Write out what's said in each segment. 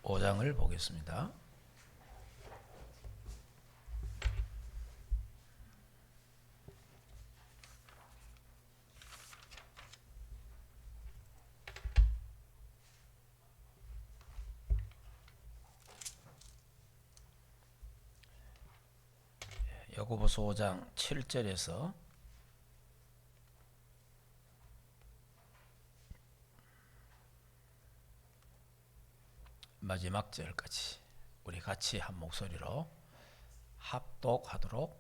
5장을 보겠습니다. 야고보서 5장 7절에서 마지막 절까지 우리 같이 한 목소리로 합독하도록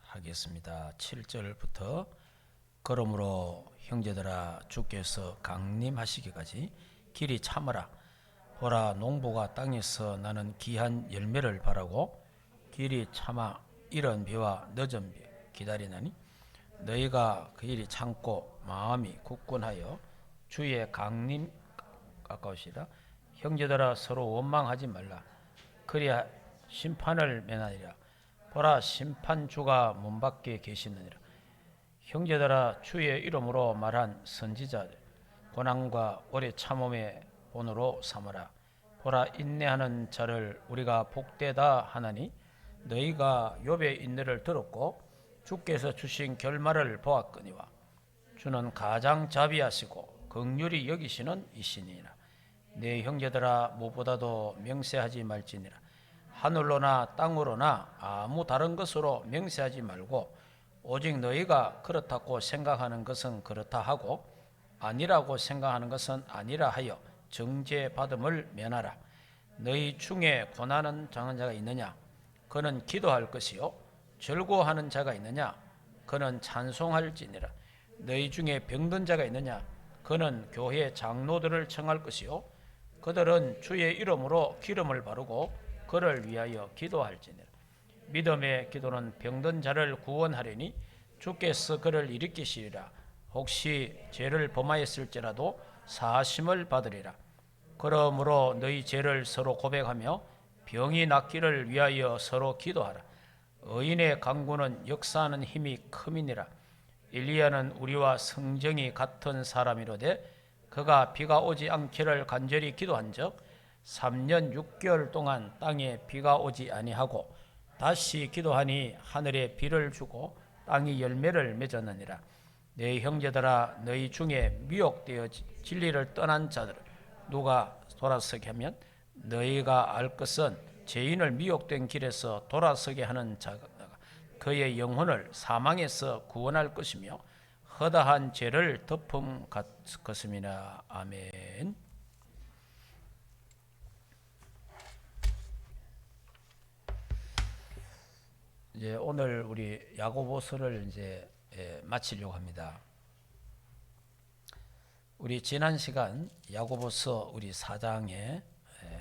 하겠습니다. 7절부터 그러므로 형제들아 주께서 강림하시기까지 길이 참으라. 보라 농부가 땅에서 나는 귀한 열매를 바라고 길이 참아 이른 비와 늦은 비 기다리나니 너희가 그 일이 참고 마음이 굳건하여 주의 강림 가까우시라. 형제들아 서로 원망하지 말라. 그리야 심판을 면하리라. 보라 심판주가 문 밖에 계시느니라. 형제들아 주의 이름으로 말한 선지자들 고난과 오래 참음의 본으로 삼으라. 보라 인내하는 자를 우리가 복되다 하나니 너희가 욥의 인내를 들었고 주께서 주신 결말을 보았거니와 주는 가장 자비하시고 긍휼히 여기시는 이시니라. 내 형제들아 무보다도 명세하지 말지니라. 하늘로나 땅으로나 아무 다른 것으로 명세하지 말고 오직 너희가 그렇다고 생각하는 것은 그렇다 하고 아니라고 생각하는 것은 아니라 하여 정죄받음을 면하라. 너희 중에 고난은 당한 자가 있느냐? 그는 기도할 것이요 즐거워하는 자가 있느냐? 그는 찬송할지니라. 너희 중에 병든 자가 있느냐? 그는 교회 장로들을 청할 것이요 그들은 주의 이름으로 기름을 바르고 그를 위하여 기도할지니라. 믿음의 기도는 병든 자를 구원하려니 주께서 그를 일으키시리라. 혹시 죄를 범하였을지라도 사심을 받으리라. 그러므로 너희 죄를 서로 고백하며 병이 낫기를 위하여 서로 기도하라. 의인의 강구는 역사하는 힘이 큼이니라. 엘리야는 우리와 성정이 같은 사람이로되 그가 비가 오지 않기를 간절히 기도한즉 3년 6개월 동안 땅에 비가 오지 아니하고 다시 기도하니 하늘에 비를 주고 땅이 열매를 맺었느니라. 내 형제들아 너희 중에 미혹되어 진리를 떠난 자들을 누가 돌아서게 하면 너희가 알 것은 죄인을 미혹된 길에서 돌아서게 하는 자가 그의 영혼을 사망에서 구원할 것이며 허다한 죄를 덮음 같음이나. 아멘. 이제 오늘 우리 야고보서를 이제 마치려고 합니다. 우리 지난 시간 야고보서 우리 4장의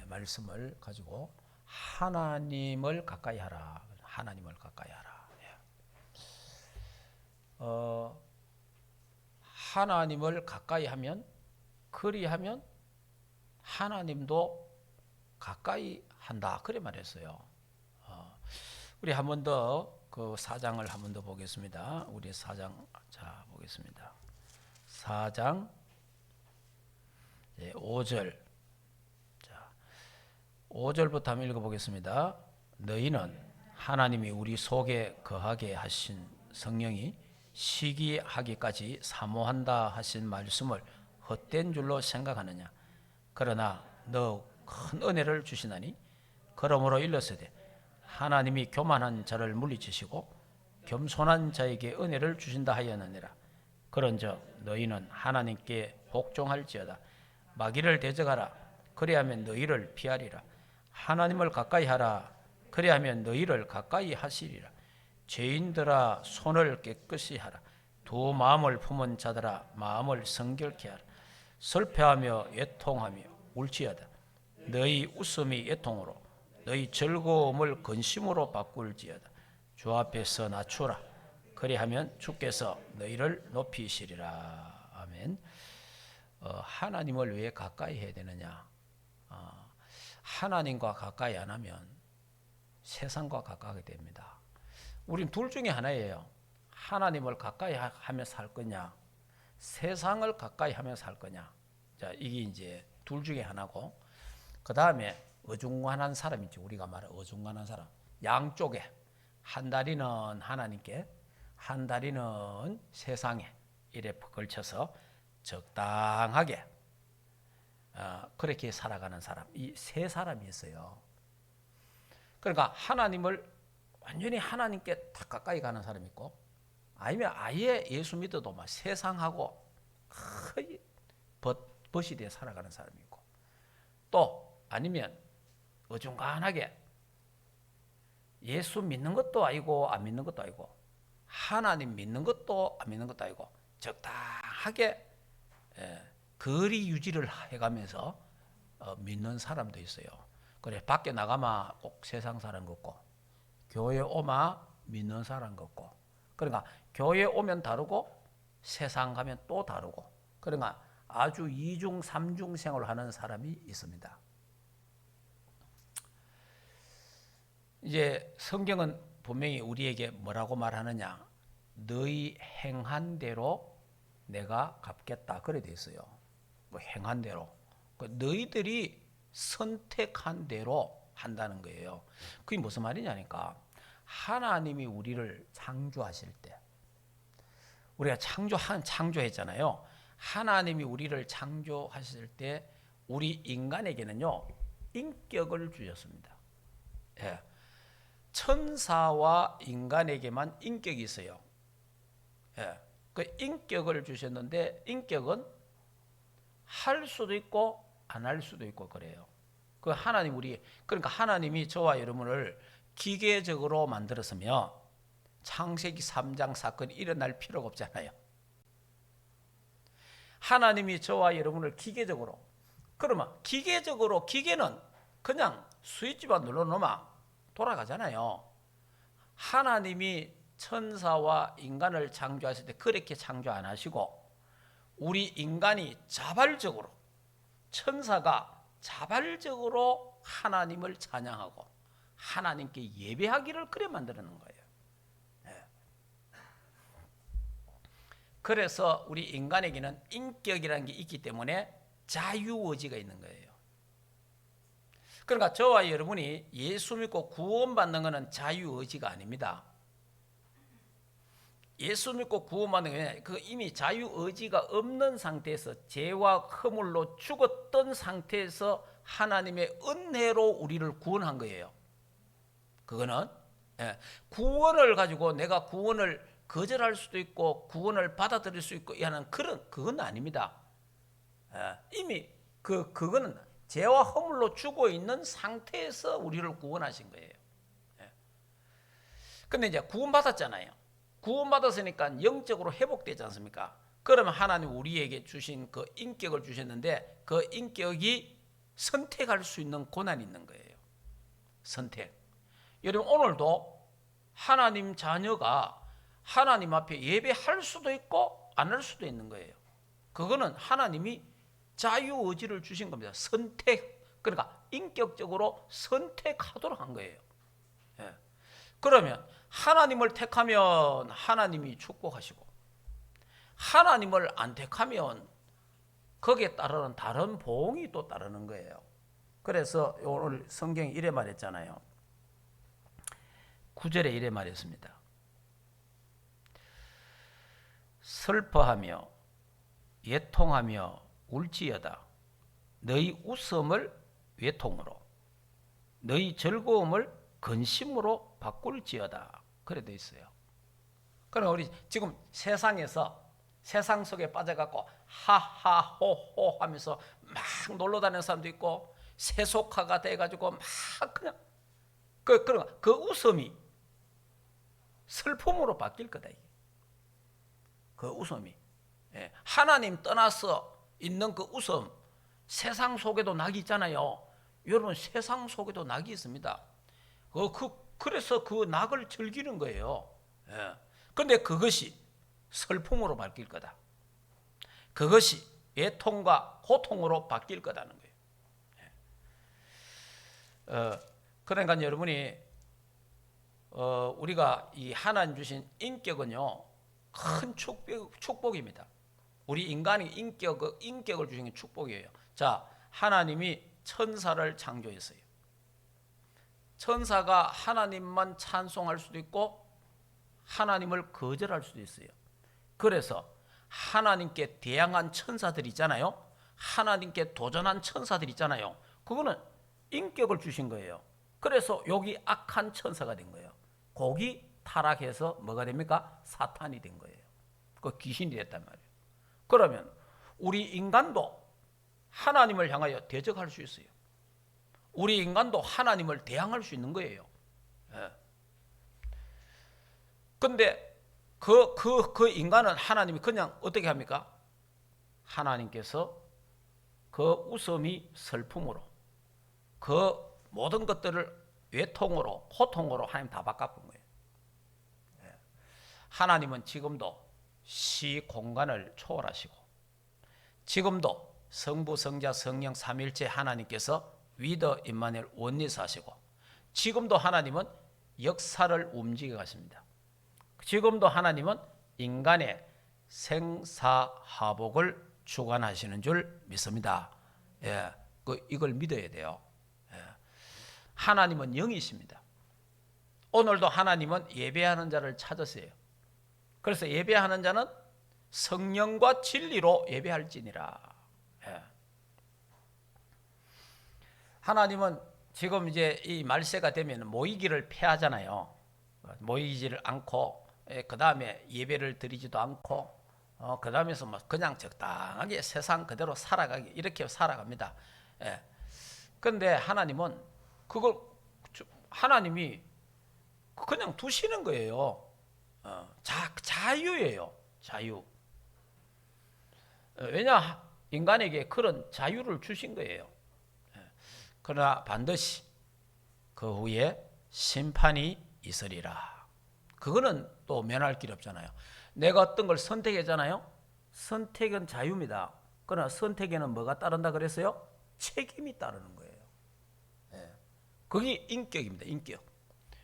말씀을 가지고 하나님을 가까이 하라. 하나님을 가까이 하라. 하나님을 가까이 하면 그리하면 하나님도 가까이 한다. 그래 말했어요. 우리 한 번 더 그 4장을 한 번 더 보겠습니다. 우리 4장 자 보겠습니다. 4장 5절. 자, 5절부터 한번 읽어보겠습니다. 너희는 하나님이 우리 속에 거하게 하신 성령이 시기하기까지 사모한다 하신 말씀을 헛된 줄로 생각하느냐? 그러나 너 큰 은혜를 주시나니 그러므로 일렀으되 하나님이 교만한 자를 물리치시고 겸손한 자에게 은혜를 주신다 하였느니라. 그런즉 너희는 하나님께 복종할지어다. 마귀를 대적하라. 그리하면 너희를 피하리라. 하나님을 가까이 하라. 그리하면 너희를 가까이 하시리라. 죄인들아 손을 깨끗이 하라. 두 마음을 품은 자들아 마음을 성결케 하라. 슬퍼하며 애통하며 울지어다. 너희 웃음이 애통으로 너희 즐거움을 근심으로 바꿀지어다. 주 앞에서 낮추라. 그리하면 주께서 너희를 높이시리라. 아멘. 하나님을 왜 가까이 해야 되느냐? 하나님과 가까이 안 하면 세상과 가까이 됩니다. 우린 둘 중에 하나예요. 하나님을 가까이 하며 살 거냐, 세상을 가까이 하며 살 거냐. 자, 이게 이제 둘 중에 하나고, 그 다음에 어중간한 사람이죠. 우리가 말하는 어중간한 사람. 양쪽에 한 다리는 하나님께, 한 다리는 세상에 이래 걸쳐서 적당하게 그렇게 살아가는 사람. 이 세 사람이 있어요. 그러니까 하나님을 완전히 하나님께 다 가까이 가는 사람이 있고, 아니면 아예 예수 믿어도 막 세상하고 거의 벗이 돼 살아가는 사람이 있고, 또 아니면 어중간하게 예수 믿는 것도 아니고 안 믿는 것도 아니고, 하나님 믿는 것도 안 믿는 것도 아니고, 적당하게 거리 유지를 해가면서 믿는 사람도 있어요. 그래, 밖에 나가면 꼭 세상 사람 같고, 교회 오면 믿는 사람 같고, 그러니까 교회 오면 다르고 세상 가면 또 다르고, 그러니까 아주 이중 삼중 생활을 하는 사람이 있습니다. 이제 성경은 분명히 우리에게 뭐라고 말하느냐? 너희 행한 대로 내가 갚겠다. 그래 돼 있어요. 뭐 행한 대로. 너희들이 선택한 대로 한다는 거예요. 그게 무슨 말이냐니까, 하나님이 우리를 창조하실 때, 우리가 창조했잖아요. 하나님이 우리를 창조하실 때 우리 인간에게는요, 인격을 주셨습니다. 예. 천사와 인간에게만 인격이 있어요. 예. 그 인격을 주셨는데, 인격은 할 수도 있고 안 할 수도 있고 그래요. 그 하나님 그러니까 하나님이 저와 여러분을 기계적으로 만들었으면 창세기 3장 사건이 일어날 필요가 없잖아요. 하나님이 저와 여러분을 기계적으로, 그러면 기계는 그냥 스위치만 눌러놓으면 돌아가잖아요. 하나님이 천사와 인간을 창조하실 때 그렇게 창조 안 하시고, 우리 인간이 자발적으로, 천사가 자발적으로 하나님을 찬양하고 하나님께 예배하기를 그래 만드는 거예요. 네. 그래서 우리 인간에게는 인격이라는 게 있기 때문에 자유의지가 있는 거예요. 그러니까 저와 여러분이 예수 믿고 구원받는 것은 자유의지가 아닙니다. 예수 믿고 구원받는 게 그 이미 자유의지가 없는 상태에서 죄와 허물로 죽었던 상태에서 하나님의 은혜로 우리를 구원한 거예요. 그거는 구원을 가지고 내가 구원을 거절할 수도 있고 구원을 받아들일 수 있고 하는 그건 아닙니다. 이미 그거는 죄와 허물로 죽어 있는 상태에서 우리를 구원하신 거예요. 근데 이제 구원받았잖아요. 구원받았으니까 영적으로 회복되지 않습니까? 그러면 하나님 우리에게 주신 그 인격을 주셨는데, 그 인격이 선택할 수 있는 권한이 있는 거예요. 선택. 여러분, 오늘도 하나님 자녀가 하나님 앞에 예배할 수도 있고 안 할 수도 있는 거예요. 그거는 하나님이 자유의지를 주신 겁니다. 선택. 그러니까 인격적으로 선택하도록 한 거예요. 그러면 하나님을 택하면 하나님이 축복하시고, 하나님을 안 택하면 거기에 따르는 다른 보응이 또 따르는 거예요. 그래서 오늘 성경이 이래 말했잖아요. 9절에 이래 말했습니다. 슬퍼하며 애통하며 울지어다. 너희 웃음을 외통으로, 너희 즐거움을 근심으로 바꿀지어다. 그래 돼 있어요. 그럼 우리 지금 세상 속에 빠져갖고 하하호호 하면서 막 놀러 다니는 사람도 있고, 세속화가 돼가지고 막 그냥 그 웃음이 슬픔으로 바뀔 거다. 그 웃음이 하나님 떠나서 있는 그 웃음, 세상 속에도 낙이 있잖아요. 여러분, 세상 속에도 낙이 있습니다. 그래서 그 낙을 즐기는 거예요. 그런데 그것이 슬픔으로 바뀔 거다. 그것이 애통과 고통으로 바뀔 거다는 거예요. 그러니까 여러분이 우리가 이 하나님 주신 인격은요, 큰 축복입니다. 우리 인간이 인격을 주신 게 축복이에요. 자, 하나님이 천사를 창조했어요. 천사가 하나님만 찬송할 수도 있고 하나님을 거절할 수도 있어요. 그래서 하나님께 대항한 천사들 있잖아요. 하나님께 도전한 천사들 있잖아요. 그거는 인격을 주신 거예요. 그래서 여기 악한 천사가 된 거예요. 거기 타락해서 뭐가 됩니까? 사탄이 된 거예요. 그 귀신이 됐단 말이에요. 그러면 우리 인간도 하나님을 향하여 대적할 수 있어요. 우리 인간도 하나님을 대항할 수 있는 거예요. 근데 그 인간은 하나님이 그냥 어떻게 합니까? 하나님께서 그 웃음이 슬픔으로, 그 모든 것들을 외통으로, 호통으로 하나님 다 바꿔본 거예요. 하나님은 지금도 시 공간을 초월하시고, 지금도 성부, 성자, 성령 삼일체 하나님께서 위더 임마누엘 원리스 하시고, 지금도 하나님은 역사를 움직여 가십니다. 지금도 하나님은 인간의 생사화복을 주관하시는 줄 믿습니다. 이걸 믿어야 돼요. 하나님은 영이십니다. 오늘도 하나님은 예배하는 자를 찾으세요. 그래서 예배하는 자는 성령과 진리로 예배할지니라. 하나님은 지금 이제 이 말세가 되면 모이기를 폐하잖아요. 모이지를 않고, 그 다음에 예배를 드리지도 않고, 그 다음에서 뭐 그냥 적당하게 세상 그대로 살아가기, 이렇게 살아갑니다. 그런데 하나님은 그걸, 하나님이 그냥 두시는 거예요. 자유예요. 자유. 왜냐, 인간에게 그런 자유를 주신 거예요. 그러나 반드시 그 후에 심판이 있으리라. 그거는 또 면할 길이 없잖아요. 내가 어떤 걸 선택했잖아요. 선택은 자유입니다. 그러나 선택에는 뭐가 따른다 그랬어요? 책임이 따르는 거예요. 그게 인격입니다. 인격.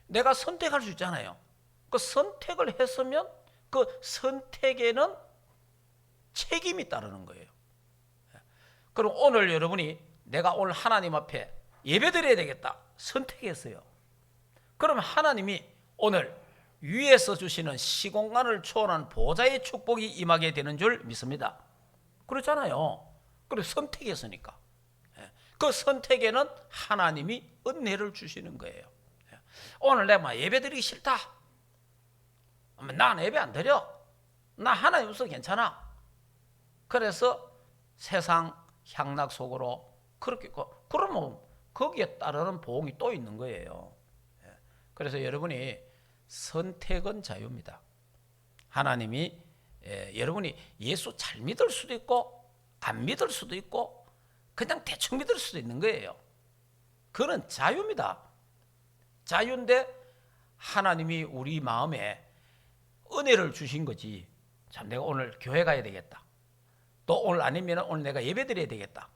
내가 선택할 수 있잖아요. 그 선택을 했으면 그 선택에는 책임이 따르는 거예요. 그럼 오늘 여러분이 내가 오늘 하나님 앞에 예배드려야 되겠다 선택했어요. 그러면 하나님이 오늘 위에서 주시는 시공간을 초월한 보좌의 축복이 임하게 되는 줄 믿습니다. 그렇잖아요. 그래서 선택했으니까. 그 선택에는 하나님이 은혜를 주시는 거예요. 오늘 내가 예배드리기 싫다. 난 예배 안 드려. 나 하나님 없어도 괜찮아. 그래서 세상 향락 속으로 그렇게, 그러면 거기에 따르는 보응이 또 있는 거예요. 그래서 여러분이 선택은 자유입니다. 하나님이 여러분이 예수 잘 믿을 수도 있고 안 믿을 수도 있고 그냥 대충 믿을 수도 있는 거예요. 그건 자유입니다. 자유인데 하나님이 우리 마음에 은혜를 주신 거지. 참 내가 오늘 교회 가야 되겠다. 또 오늘 아니면 오늘 내가 예배 드려야 되겠다.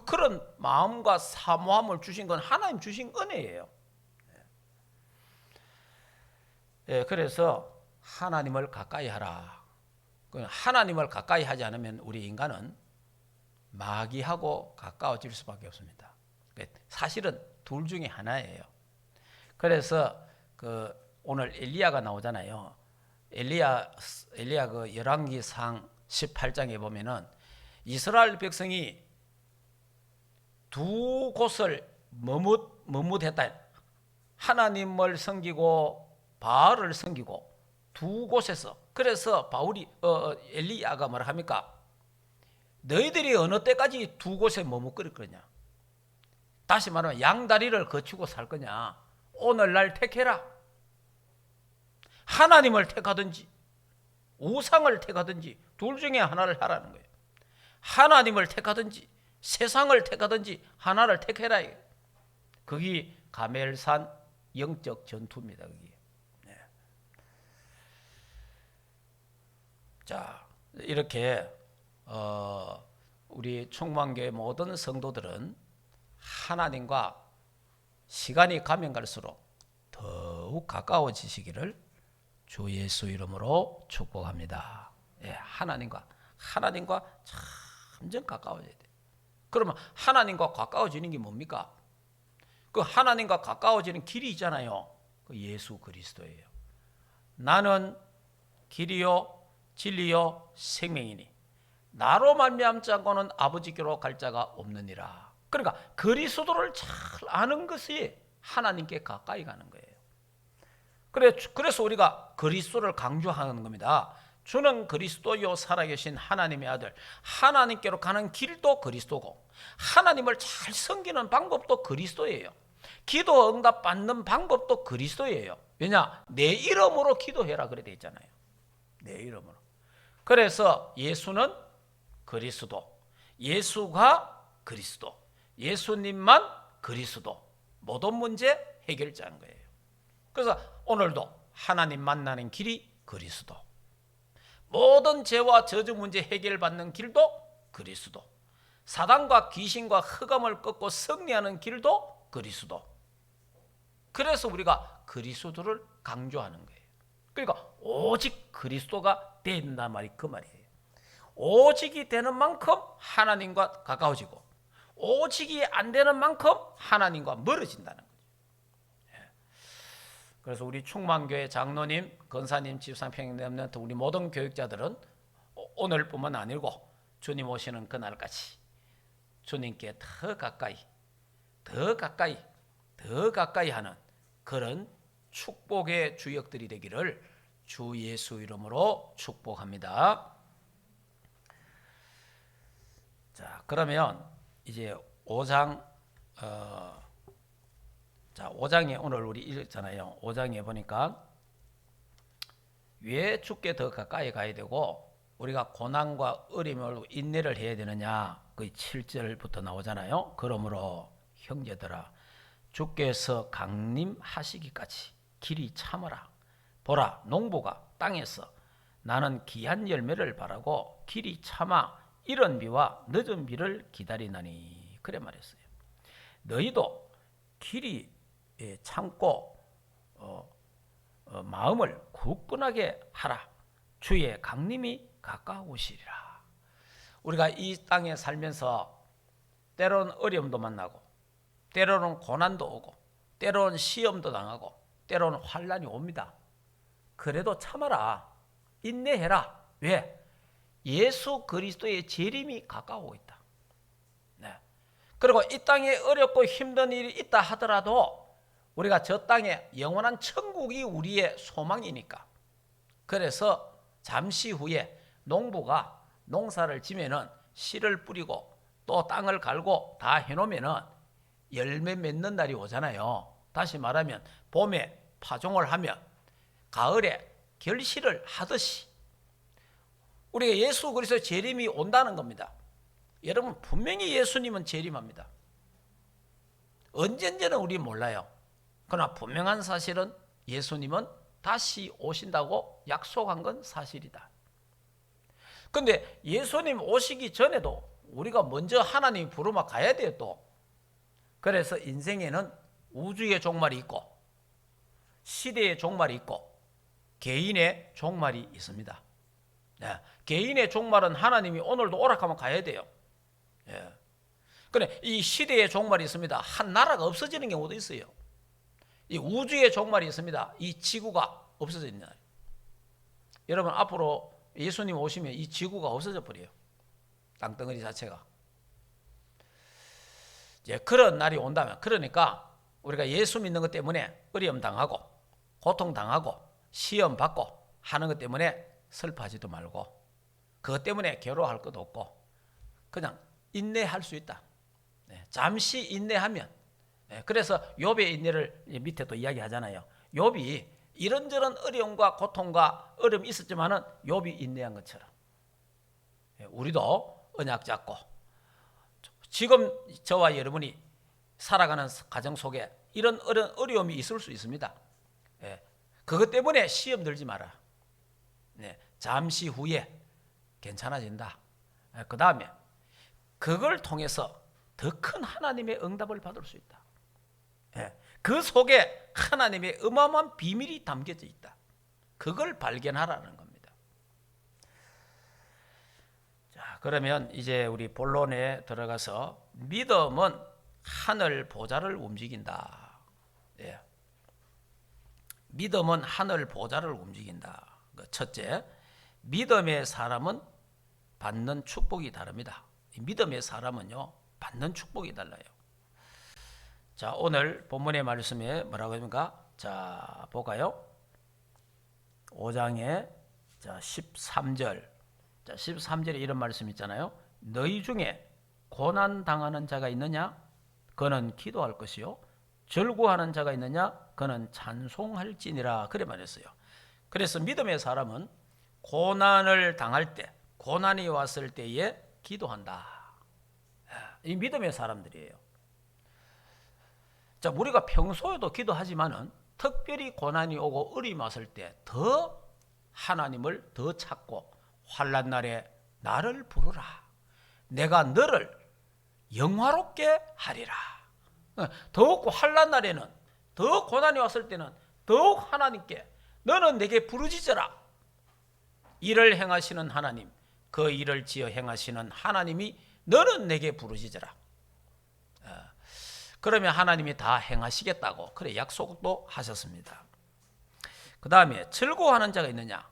그런 마음과 사모함을 주신 건 하나님 주신 은혜예요. 그래서 하나님을 가까이 하라. 하나님을 가까이 하지 않으면 우리 인간은 마귀하고 가까워질 수밖에 없습니다. 사실은 둘 중에 하나예요. 그래서 오늘 엘리야가 나오잖아요. 엘리야 그 열왕기상 18장에 보면은 이스라엘 백성이 두 곳을 머뭇했다. 하나님을 섬기고 바알을 섬기고 두 곳에서. 그래서 엘리야가 뭐라 합니까? 너희들이 어느 때까지 두 곳에 머뭇거릴 거냐? 다시 말하면 양다리를 거치고 살 거냐? 오늘날 택해라. 하나님을 택하든지 우상을 택하든지 둘 중에 하나를 하라는 거예요. 하나님을 택하든지 세상을 택하든지 하나를 택해라. 그게 가멜산 영적 전투입니다. 그게. 자, 이렇게 우리 충만교회 모든 성도들은 하나님과 시간이 가면 갈수록 더욱 가까워지시기를 주 예수 이름으로 축복합니다. 하나님과 점점 가까워져야 돼요. 그러면 하나님과 가까워지는 게 뭡니까? 그 하나님과 가까워지는 길이 있잖아요. 그 예수 그리스도예요. 나는 길이요 진리요 생명이니 나로 말미암지 않고는 아버지께로 갈 자가 없느니라. 그러니까 그리스도를 잘 아는 것이 하나님께 가까이 가는 거예요. 그래서 우리가 그리스도를 강조하는 겁니다. 주는 그리스도요 살아계신 하나님의 아들. 하나님께로 가는 길도 그리스도고 하나님을 잘 섬기는 방법도 그리스도예요. 기도 응답 받는 방법도 그리스도예요. 왜냐? 내 이름으로 기도해라 그래 돼 있잖아요. 내 이름으로. 그래서 예수는 그리스도, 예수가 그리스도, 예수님만 그리스도, 모든 문제 해결자인 거예요. 그래서 오늘도 하나님 만나는 길이 그리스도, 모든 죄와 저주 문제 해결받는 길도 그리스도, 사단과 귀신과 흑암을 꺾고 승리하는 길도 그리스도. 그래서 우리가 그리스도를 강조하는 거예요. 그러니까 오직 그리스도가 돼야 된단 말이 그 말이에요. 오직이 되는 만큼 하나님과 가까워지고 오직이 안 되는 만큼 하나님과 멀어진다는 거죠. 그래서 우리 충만교회 장로님, 건사님, 집사님, 평행님, 우리 모든 교육자들은 오늘뿐만 아니고 주님 오시는 그날까지 주님께 더 가까이, 더 가까이, 더 가까이 하는 그런 축복의 주역들이 되기를 주 예수 이름으로 축복합니다. 자, 그러면 이제 5장 5장에 오늘 우리 읽었잖아요. 5장에 보니까 왜 주께 더 가까이 가야 되고 우리가 고난과 어려움을 인내를 해야 되느냐, 그 7절부터 나오잖아요. 그러므로 형제들아 주께서 강림하시기까지 길이 참으라. 보라 농부가 땅에서 나는 귀한 열매를 바라고 길이 참아 이른 비와 늦은 비를 기다리나니 그래 말했어요. 너희도 길이 참고 마음을 굳건하게 하라. 주의 강림이 가까우시리라. 우리가 이 땅에 살면서 때로는 어려움도 만나고 때로는 고난도 오고 때로는 시험도 당하고 때로는 환난이 옵니다. 그래도 참아라. 인내해라. 왜? 예수 그리스도의 재림이 가까우고 있다. 네. 그리고 이 땅에 어렵고 힘든 일이 있다 하더라도 우리가 저 땅에 영원한 천국이 우리의 소망이니까. 그래서 잠시 후에 농부가 농사를 지면은 씨를 뿌리고 또 땅을 갈고 다 해놓으면은 열매 맺는 날이 오잖아요. 다시 말하면 봄에 파종을 하면 가을에 결실을 하듯이 우리가 예수 그리스도의 재림이 온다는 겁니다. 여러분 분명히 예수님은 재림합니다. 언젠지는 우리 몰라요. 그러나 분명한 사실은 예수님은 다시 오신다고 약속한 건 사실이다. 그런데 예수님 오시기 전에도 우리가 먼저 하나님 부르마 가야 돼요 또. 그래서 인생에는 우주의 종말이 있고 시대의 종말이 있고 개인의 종말이 있습니다. 네. 개인의 종말은 하나님이 오늘도 오락하면 가야 돼요. 예. 그런데 이 시대의 종말이 있습니다. 한 나라가 없어지는 경우도 있어요. 이 우주의 종말이 있습니다. 이 지구가 없어지는 날. 여러분 앞으로 예수님 오시면 이 지구가 없어져 버려요. 땅덩어리 자체가. 이제 그런 날이 온다면, 그러니까 우리가 예수 믿는 것 때문에 어려움 당하고 고통 당하고 시험 받고 하는 것 때문에 슬퍼하지도 말고 그것 때문에 괴로워할 것도 없고 그냥 인내할 수 있다. 잠시 인내하면, 그래서 욥의 인내를 밑에 또 이야기하잖아요. 욥이 이런저런 어려움과 고통과 어려움이 있었지만은 욥이 인내한 것처럼 우리도 언약 잡고 지금 저와 여러분이 살아가는 가정 속에 이런 어려움이 있을 수 있습니다. 그것 때문에 시험 들지 마라. 잠시 후에 괜찮아진다. 그 다음에 그걸 통해서 더 큰 하나님의 응답을 받을 수 있다. 그 속에 하나님의 어마어마한 비밀이 담겨져 있다. 그걸 발견하라는 겁니다. 자, 그러면 이제 우리 본론에 들어가서 믿음은 하늘 보좌를 움직인다. 예. 믿음은 하늘 보좌를 움직인다. 첫째, 믿음의 사람은 받는 축복이 다릅니다. 믿음의 사람은요, 받는 축복이 달라요. 자, 오늘 본문의 말씀에 뭐라고 합니까? 자, 볼까요? 5장에 자, 13절. 자, 13절에 이런 말씀 있잖아요. 너희 중에 고난 당하는 자가 있느냐? 그는 기도할 것이요. 절구하는 자가 있느냐? 그는 찬송할지니라. 그래 말했어요. 그래서 믿음의 사람은 고난을 당할 때, 고난이 왔을 때에 기도한다. 이 믿음의 사람들이에요. 자, 우리가 평소에도 기도하지만은 특별히 고난이 오고 어려움이 왔을 때 더 하나님을 더 찾고 환난 날에 나를 부르라. 내가 너를 영화롭게 하리라. 더욱 환난 날에는, 더 고난이 왔을 때는 더욱 하나님께 너는 내게 부르짖어라. 일을 행하시는 하나님, 그 일을 지어 행하시는 하나님이 너는 내게 부르짖어라. 그러면 하나님이 다 행하시겠다고 그래 약속도 하셨습니다. 그 다음에 즐거워하는 자가 있느냐?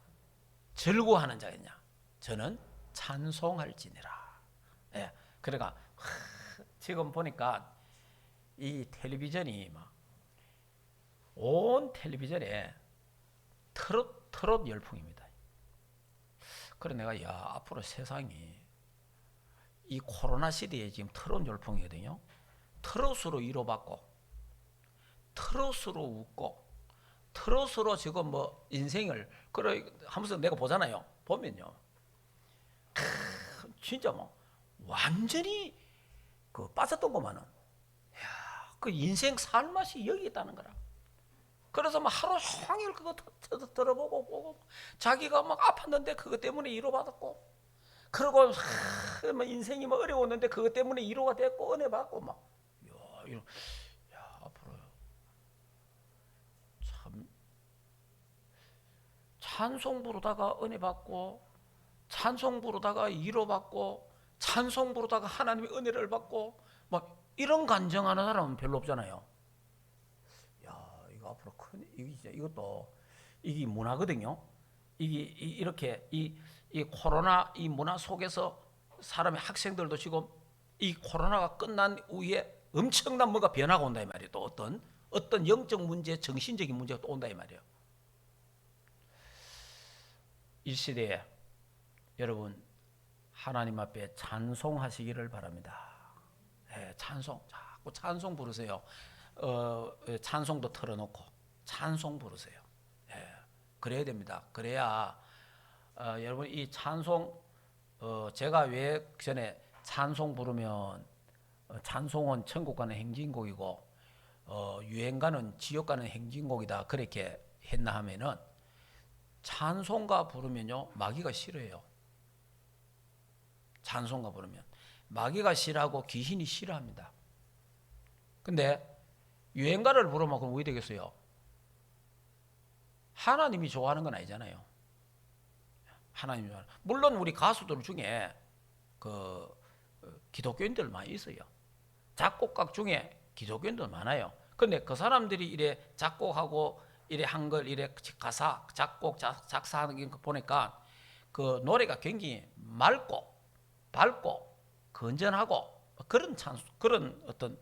즐거워하는 자가 있냐? 저는 찬송할지니라. 예, 그러니까 지금 보니까 이 텔레비전이 막 온 텔레비전에 트롯 열풍입니다. 그래 내가 앞으로 세상이 이 코로나 시대에 지금 트롯 열풍이거든요. 트롯으로 위로받고, 트롯으로 웃고, 트롯으로 지금 뭐 인생을 그래 하면서 내가 보잖아요. 보면요, 진짜 뭐 완전히 그 빠졌던 것만은, 그 인생 살맛이 여기 있다는 거라. 그래서 막 하루 종일 그거 들어보고 보고, 자기가 막 아팠는데 그것 때문에 위로받았고, 그리고 뭐 인생이 뭐 어려웠는데 그것 때문에 위로가 됐고 은혜 받고 막. 앞으로 참 찬송 부르다가 은혜 받고, 찬송 부르다가 위로 받고, 찬송 부르다가 하나님의 은혜를 받고, 막 이런 간증하는 사람은 별로 없잖아요. 이거 앞으로 이것도 이게 문화거든요. 이게 이렇게 이 코로나 이 문화 속에서 사람의 학생들도 지금 이 코로나가 끝난 후에 엄청난 뭐가 변화가 온다 이 말이에요. 또 어떤 영적 문제, 정신적인 문제가 또 온다 이 말이에요. 이 시대에 여러분 하나님 앞에 찬송하시기를 바랍니다. 찬송, 자꾸 찬송 부르세요. 찬송도 틀어놓고 찬송 부르세요. 그래야 됩니다. 그래야 여러분 이 찬송, 제가 왜 전에 찬송 부르면 찬송은 천국 가는 행진곡이고 유행가는 지옥 가는 행진곡이다 그렇게 했나 하면은, 찬송가 부르면요 마귀가 싫어해요. 찬송가 부르면 마귀가 싫어하고 귀신이 싫어합니다. 근데 유행가를 부르면 그럼 왜 되겠어요? 하나님이 좋아하는 건 아니잖아요. 하나님이 좋아하는. 물론 우리 가수들 중에 그 기독교인들 많이 있어요. 작곡가 중에 기독교인들 많아요. 근데 그 사람들이 이래 작곡하고 이래 한글 이래 가사 작곡 작사하는 거 보니까 그 노래가 굉장히 맑고 밝고 건전하고 그런 어떤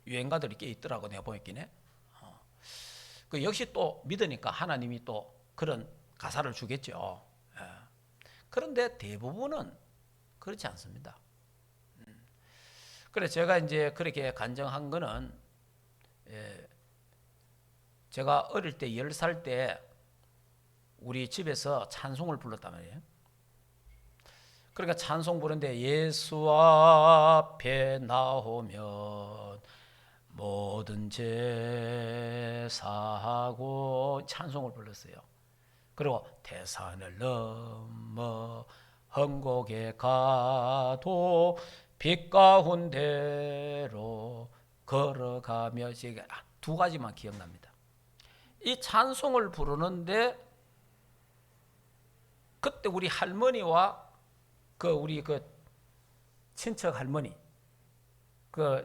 유행가들이 꽤 있더라고 내가 보였긴 해. 그 역시 또 믿으니까 하나님이 또 그런 가사를 주겠죠. 그런데 대부분은 그렇지 않습니다. 그래서 제가 이제 그렇게 간증한 거는, 제가 어릴 때 10살 때 우리 집에서 찬송을 불렀단 말이에요. 그러니까 찬송 부르는데 예수 앞에 나오면 모든 죄 사하고 찬송을 불렀어요. 그리고 태산을 넘어 헝곡에 가도 빛 가운데로 걸어가며, 제가 두 가지만 기억납니다. 이 찬송을 부르는데 그때 우리 할머니와 우리 친척 할머니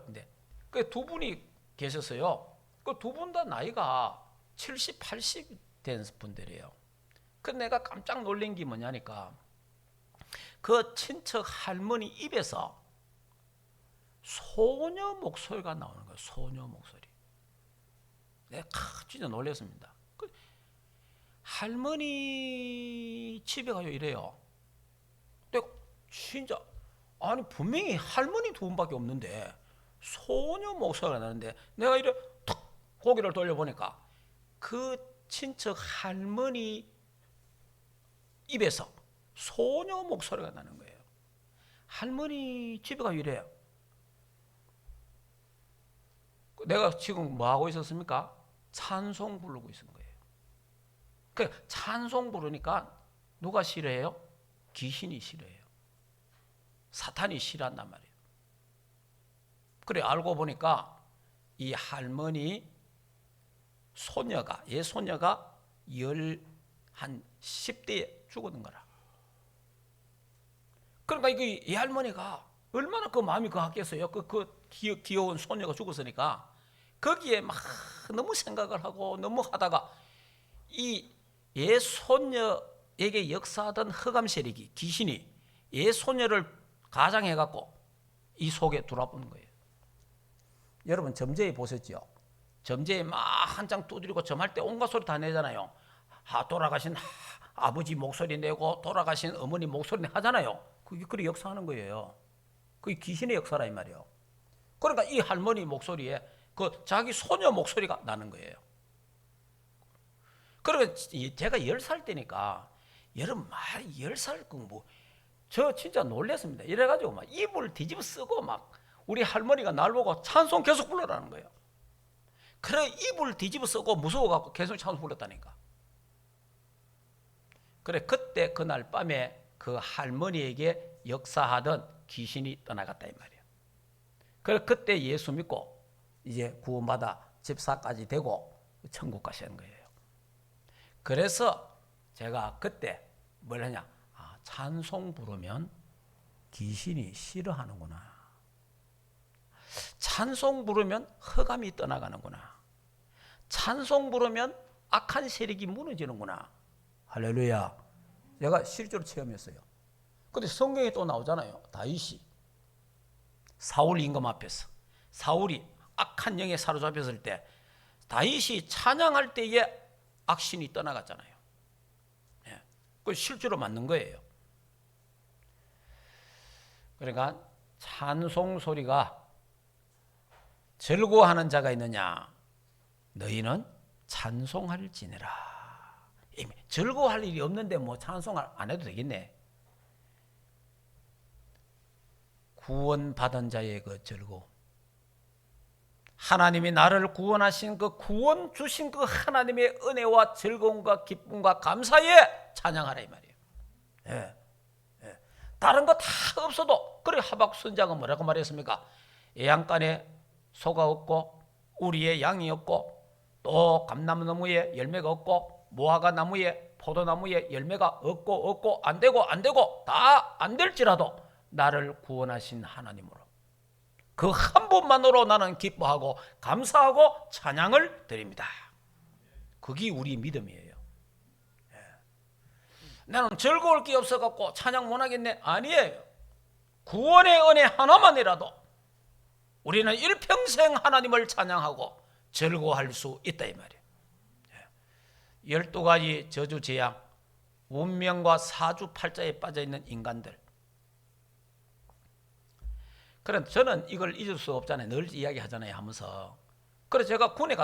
이제 그 두 분이 계셨어요. 그 두 분 다 나이가 70, 80 된 분들이에요. 그 내가 깜짝 놀란 게 뭐냐니까 그 친척 할머니 입에서 소녀 목소리가 나오는 거예요. 소녀 목소리. 내가 진짜 놀랐습니다. 그 할머니 집에 가요 이래요. 내가 진짜 아니 분명히 할머니 두 분밖에 없는데 소녀 목소리가 나는데 내가 이래 탁 고개를 돌려보니까 그 친척 할머니 입에서 소녀 목소리가 나는 거예요. 할머니 집에 가요 이래요. 내가 지금 뭐 하고 있었습니까? 찬송 부르고 있는 거예요. 그 찬송 부르니까 누가 싫어해요? 귀신이 싫어해요. 사탄이 싫어한단 말이에요. 그래 알고 보니까 이 할머니 소녀가 얘 소녀가 한 10대에 죽었는 거라. 그러니까 이 할머니가 얼마나 그 마음이 그악했어요. 그 귀여운 소녀가 죽었으니까 거기에 막 너무 생각을 하고 너무 하다가 이 얘 소녀에게 역사하던 흑암 세력이 귀신이 얘 소녀를 가장해 갖고 이 속에 들어보는 거예요. 여러분 점쟁이 보셨죠? 점쟁이 막 한장 두드리고 점할 때 온갖 소리 다 내잖아요. 돌아가신 아버지 목소리 내고 돌아가신 어머니 목소리 하잖아요. 그게 역사하는 거예요. 그게 귀신의 역사라 이 말이에요. 그러니까 이 할머니 목소리에 그 자기 소녀 목소리가 나는 거예요. 그러니까 제가 10살 때니까 여러분 말 10살 저 진짜 놀랐습니다. 이래가지고 막 입을 뒤집어 쓰고 막 우리 할머니가 날 보고 찬송 계속 불러라는 거예요. 그래 입을 뒤집어 쓰고 무서워갖고 계속 찬송 불렀다니까. 그래 그때 그날 밤에 그 할머니에게 역사하던 귀신이 떠나갔다 이 말이에요. 그래 그때 예수 믿고 이제 구원받아 집사까지 되고 천국 가시는 거예요. 그래서 제가 그때 뭘 하냐, 찬송 부르면 귀신이 싫어하는구나. 찬송 부르면 흑암이 떠나가는구나. 찬송 부르면 악한 세력이 무너지는구나. 할렐루야. 내가 실제로 체험했어요. 근데 성경에 또 나오잖아요. 다윗이 사울 임금 앞에서 사울이 악한 영에 사로잡혔을 때 다윗이 찬양할 때에 악신이 떠나갔잖아요. 예. 그 실제로 맞는 거예요. 그러니까 찬송 소리가 즐거워하는 자가 있느냐? 너희는 찬송할지니라. 이미 즐거워할 일이 없는데 뭐 찬송을 안 해도 되겠네. 구원받은 자의 그 즐거움. 하나님이 나를 구원하신 그 구원 주신 그 하나님의 은혜와 즐거움과 기쁨과 감사에 찬양하라 이 말이에요. 예. 예. 다른 거 다 없어도 그래 하박국 선지자가 뭐라고 말했습니까? 애양간에 소가 없고 우리의 양이 없고 또 감람나무에 열매가 없고 무화과 나무에 포도나무에 열매가 없고 안 되고 다 안 될지라도 나를 구원하신 하나님으로 그 한 분만으로 나는 기뻐하고 감사하고 찬양을 드립니다. 그게 우리 믿음이에요. 나는 즐거울 게 없어갖고 찬양 못하겠네. 아니에요. 구원의 은혜 하나만이라도 우리는 일평생 하나님을 찬양하고 즐거워할 수 있다 이 말이에요. 12가지 저주 재앙, 운명과 사주팔자에 빠져있는 인간들. 그럼 저는 이걸 잊을 수 없잖아요. 늘 이야기하잖아요 하면서. 그래서 제가 군대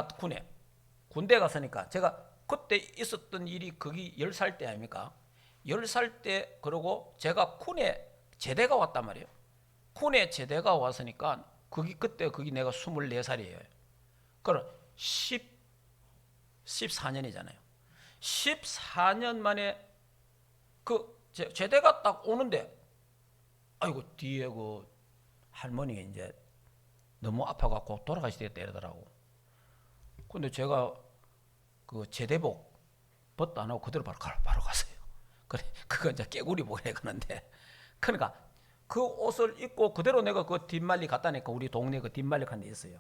갔으니까 제가 그때 있었던 일이 거기 10살 때 아닙니까? 10살 때 그러고 제가 군에 제대가 왔단 말이에요. 군에 제대가 왔으니까 그때 내가 24살이에요. 그럼 14년이잖아요. 14년 만에 그 제대가 딱 오는데 아이고 뒤에 그 할머니가 이제 너무 아파갖고 돌아가시겠다 이러더라고. 근데 제가 그 제대복 벗도 안 하고 그대로 바로 갔어요. 그래 그거 이제 깨구리 보내 가는데 그러니까 그 옷을 입고 그대로 내가 그 뒷말리 갔다니까 우리 동네 그 뒷말리 간 데 있어요.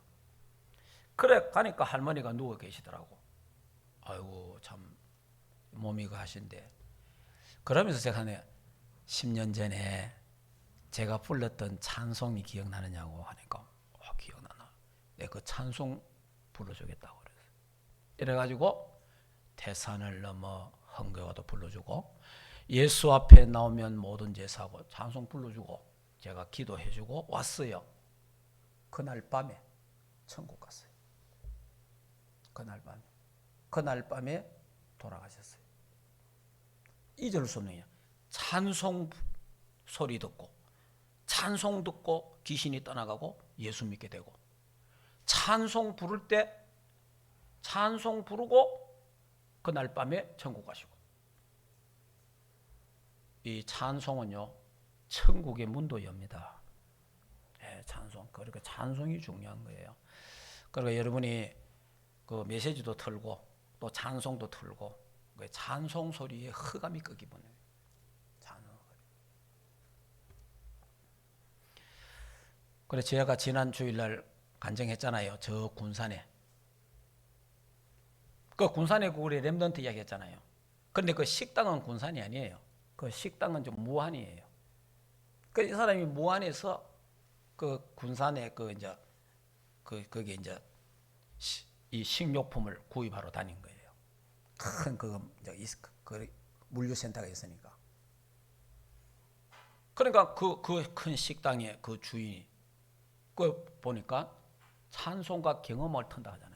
그래 가니까 할머니가 누워 계시더라고. 아이고 참 몸이 가신데. 그러면서 제가 10년 전에 제가 불렀던 찬송이 기억나느냐고 하니까 기억나나. 내가 그 찬송 불러주겠다고 그랬어요. 이래가지고 태산을 넘어 헝겨와도 불러주고 예수 앞에 나오면 뭐든지 사고 찬송 불러주고 제가 기도해주고 왔어요. 그날 밤에 천국 갔어요. 그날 밤에 돌아가셨어요. 잊을 수 없는 게 찬송 소리 듣고 찬송 듣고 귀신이 떠나가고 예수 믿게 되고 찬송 부를 때 찬송 부르고 그날 밤에 천국 가시고. 이 찬송은요 천국의 문도 엽니다. 찬송. 그러니까 찬송이 중요한 거예요. 그러니까 여러분이 그 메시지도 틀고 또 찬송도 틀고 그 찬송 소리에 흑암이 끄기보네. 찬송. 그래서 제가 지난 주일날 간증했잖아요. 저 군산에. 그 군산에 우리 렘넌트 이야기했잖아요. 그런데 그 식당은 군산이 아니에요. 그 식당은 좀 무안이에요. 그 이 사람이 무안에서 그 군산에 그 이제 거기 이제 이 식료품을 구입하러 다닌 거예요. 큰 그 물류센터가 있으니까. 그러니까 그 큰 식당의 그 주인이 그 보니까 찬송가 경험을 튼다 하잖아요.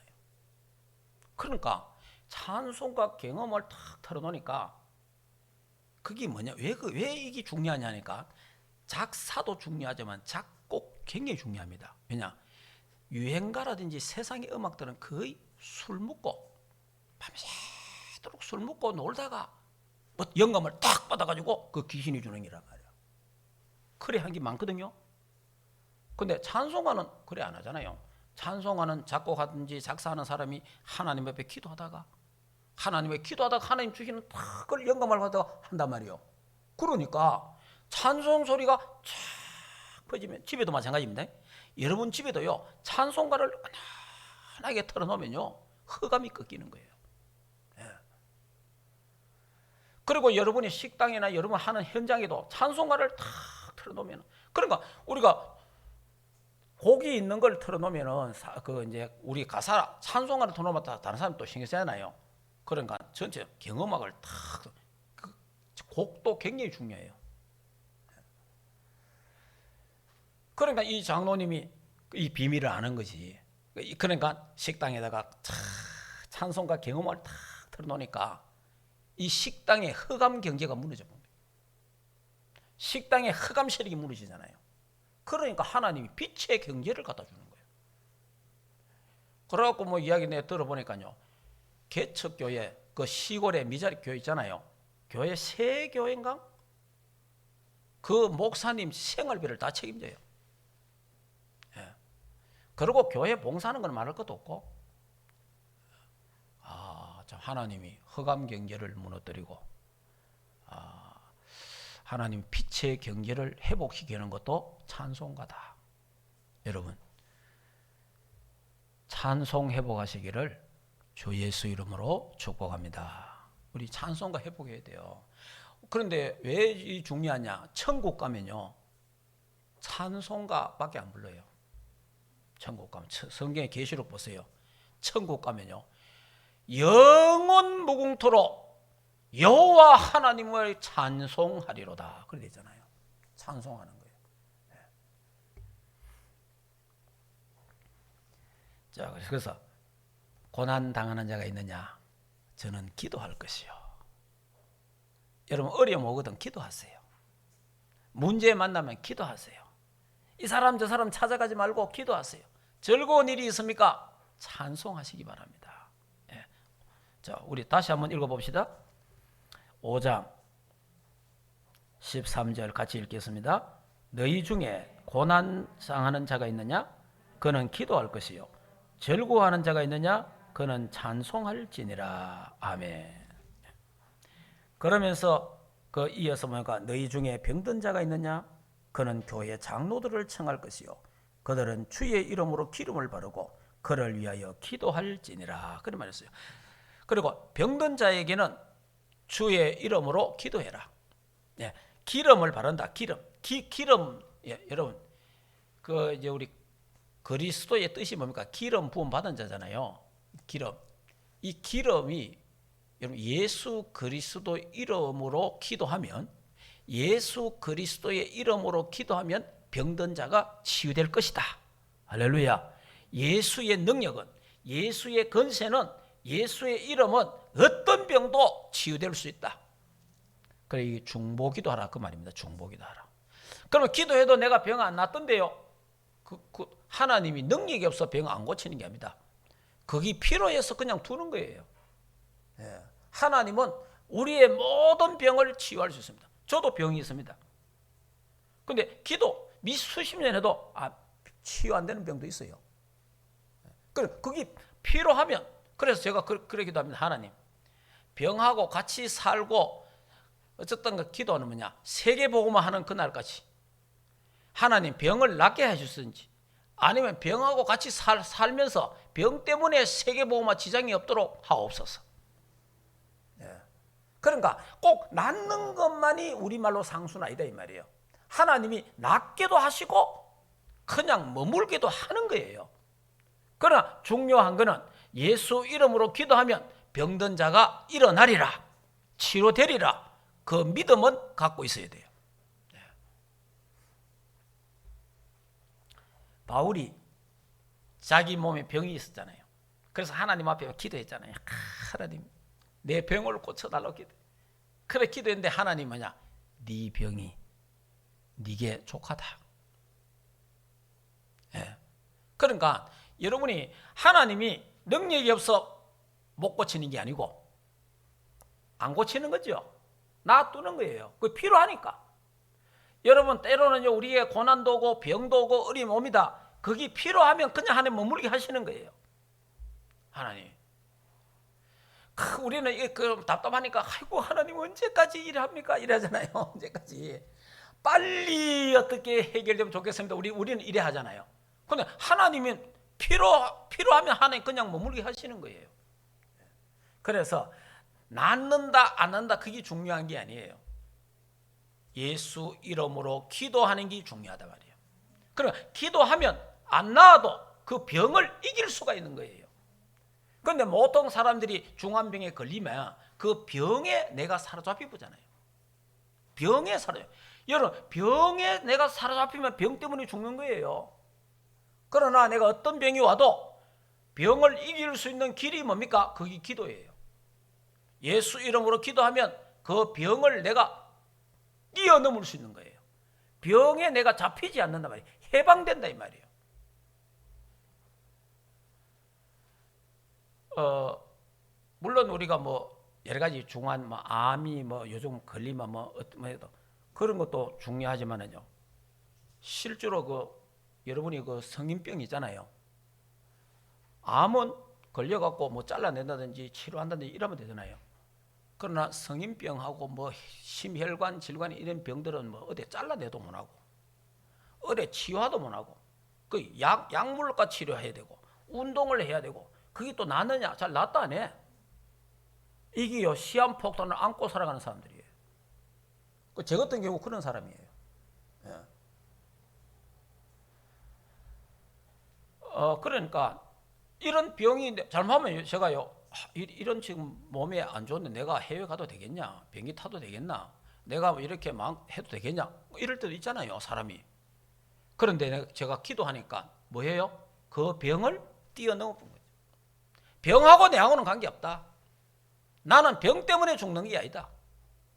그러니까 찬송가 경험을 탁 틀어놓으니까 그게 뭐냐? 왜 이게 중요하냐니까 작사도 중요하지만 작곡 굉장히 중요합니다. 왜냐? 유행가라든지 세상의 음악들은 거의 술 먹고 밤새도록 술 먹고 놀다가 뭐 영감을 딱 받아가지고 그 귀신이 주는 거란 말이야. 그래 한 게 많거든요. 근데 찬송가는 그래 안 하잖아요. 찬송가는 작곡하든지 작사하는 사람이 하나님 앞에 기도하다가 하나님 주시는 딱 그걸 영감을 받아가 한단 말이에요. 그러니까 찬송 소리가 쫙 퍼지면 집에도 마찬가지입니다. 여러분 집에도요 찬송가를 편하게 틀어놓으면요 흑암이 꺾이는 거예요. 그리고 여러분이 식당이나 여러분 하는 현장에도 찬송가를 탁 틀어놓으면 그러니까 우리가 곡이 있는 걸 틀어놓으면은 그 이제 우리 가사 찬송가를 틀어놓으면 다른 사람 또 신경 쓰잖아요. 그러니까 전체 경음악을 탁 그 곡도 굉장히 중요해요. 그러니까 이 장로님이 이 비밀을 아는 거지. 그러니까 식당에다가 찬송가 경음악을 탁 틀어놓으니까 이 식당의 흑암 경제가 무너져 버려요. 식당의 흑암 세력이 무너지잖아요. 그러니까 하나님이 빛의 경제를 갖다 주는 거예요. 그래갖고 뭐 이야기 내가 들어보니까요. 개척교회 그 시골에 미자리 교회 있잖아요. 교회 3교회인가? 그 목사님 생활비를 다 책임져요. 그리고 교회 봉사하는 건 말할 것도 없고 하나님이 흑암 경제를 무너뜨리고 하나님 빛의 경제를 회복시키는 것도 찬송가다. 여러분 찬송 회복하시기를 주 예수 이름으로 축복합니다. 우리 찬송가 회복해야 돼요. 그런데 왜 중요하냐? 천국 가면요 찬송가밖에 안 불러요. 천국 가면 성경의 계시록 보세요. 천국 가면요 영원 무궁토록 여호와 하나님을 찬송하리로다. 그래 되잖아요. 찬송하는 거예요. 자, 그래서 고난 당하는 자가 있느냐? 저는 기도할 것이요. 여러분 어려움 오거든 기도하세요. 문제 만나면 기도하세요. 이 사람 저 사람 찾아가지 말고 기도하세요. 즐거운 일이 있습니까? 찬송하시기 바랍니다. 자, 우리 다시 한번 읽어봅시다. 5장 13절 같이 읽겠습니다. 너희 중에 고난 당하는 자가 있느냐? 그는 기도할 것이요. 즐거워하는 자가 있느냐? 그는 찬송할지니라. 아멘. 그러면서 그 이어서 보니까 너희 중에 병든 자가 있느냐? 그는 교회 장로들을 청할 것이요 그들은 주의 이름으로 기름을 바르고 그를 위하여 기도할지니라. 그런 말이었어요. 그리고 병든 자에게는 주의 이름으로 기도해라. 예, 기름을 바른다. 기름. 예, 여러분 그 이제 우리 그리스도의 뜻이 뭡니까? 기름 부음 받은 자잖아요. 기름. 이 기름이 여러분 예수 그리스도 이름으로 기도하면 예수 그리스도의 이름으로 기도하면 병든 자가 치유될 것이다. 할렐루야. 예수의 능력은 예수의 권세는 예수의 이름은 어떤 병도 치유될 수 있다. 그래 이 중보기도 하라 그 말입니다. 중보기도 하라. 그러면 기도해도 내가 병 안 낫던데요. 하나님이 능력이 없어 병 안 고치는 게 아닙니다. 거기 필요해서 그냥 두는 거예요. 예. 하나님은 우리의 모든 병을 치유할 수 있습니다. 저도 병이 있습니다. 근데 기도 수십 년 해도 치유 안 되는 병도 있어요. 거기 필요하면 그래서 제가 그러기도 합니다. 하나님 병하고 같이 살고 어쨌든 그 기도는 뭐냐 세계복음화 하는 그날까지 하나님 병을 낫게 해주든지 아니면 병하고 같이 살면서 병 때문에 세계복음화 지장이 없도록 하옵소서. 그러니까 꼭 낫는 것만이 우리말로 상수는 아니다 이 말이에요. 하나님이 낫게도 하시고 그냥 머물게도 하는 거예요. 그러나 중요한 것은 예수 이름으로 기도하면 병든 자가 일어나리라 치료되리라 그 믿음은 갖고 있어야 돼요. 바울이 자기 몸에 병이 있었잖아요. 그래서 하나님 앞에 기도했잖아요. 하나님 내 병을 고쳐달라고 기도해. 그래 기도했는데 하나님 뭐냐 네 병이 네게 족하다. 예. 그러니까 여러분이 하나님이 능력이 없어 못 고치는 게 아니고 안 고치는 거죠. 놔두는 거예요. 그게 필요하니까. 여러분 때로는 우리의 고난도 오고 병도 오고 어려움이 옵니다. 그게 필요하면 그냥 하나님 머물게 하시는 거예요. 하나님. 우리는 답답하니까 아이고 하나님 언제까지 일합니까? 이러잖아요. 언제까지. 빨리 어떻게 해결되면 좋겠습니다. 우리는 이래 하잖아요. 근데 하나님은 필요하면 하나님 그냥 머물게 하시는 거예요. 그래서 낫는다 안 낫는다 그게 중요한 게 아니에요. 예수 이름으로 기도하는 게 중요하다 말이에요. 그러니까 기도하면 안 나아도 그 병을 이길 수가 있는 거예요. 그런데 보통 사람들이 중환병에 걸리면 그 병에 내가 사로잡혀 보잖아요. 병에 사로잡혀. 여러분 병에 내가 사로잡히면 병 때문에 죽는 거예요. 그러나 내가 어떤 병이 와도 병을 이길 수 있는 길이 뭡니까? 그게 기도예요. 예수 이름으로 기도하면 그 병을 내가 뛰어넘을 수 있는 거예요. 병에 내가 잡히지 않는단 말이에요. 해방된다 이 말이에요. 물론 우리가 여러 가지 중한 암이 요즘 걸리면 해도 그런 것도 중요하지만은요. 실제로 여러분이 성인병 있잖아요. 암은 걸려갖고 잘라낸다든지 치료한다든지 이러면 되잖아요. 그러나 성인병하고 심혈관 질환 이런 병들은 어디 잘라내도 못하고 어디 치유하도 못하고 그 약물과 치료해야 되고 운동을 해야 되고 그게 또 낫느냐? 잘 낫다 안 해. 이게요 시한폭탄을 안고 살아가는 사람들이에요. 제 같은 경우 그런 사람이에요. 예. 그러니까 이런 병이 잘못하면 제가요 이런 지금 몸에 안 좋은데 내가 해외 가도 되겠냐? 비행기 타도 되겠나? 내가 이렇게 해도 되겠냐? 이럴 때도 있잖아요 사람이. 그런데 제가 기도하니까 뭐예요? 그 병을 뛰어넘은 거죠. 병하고 내하고는 관계없다. 나는 병 때문에 죽는 게 아니다.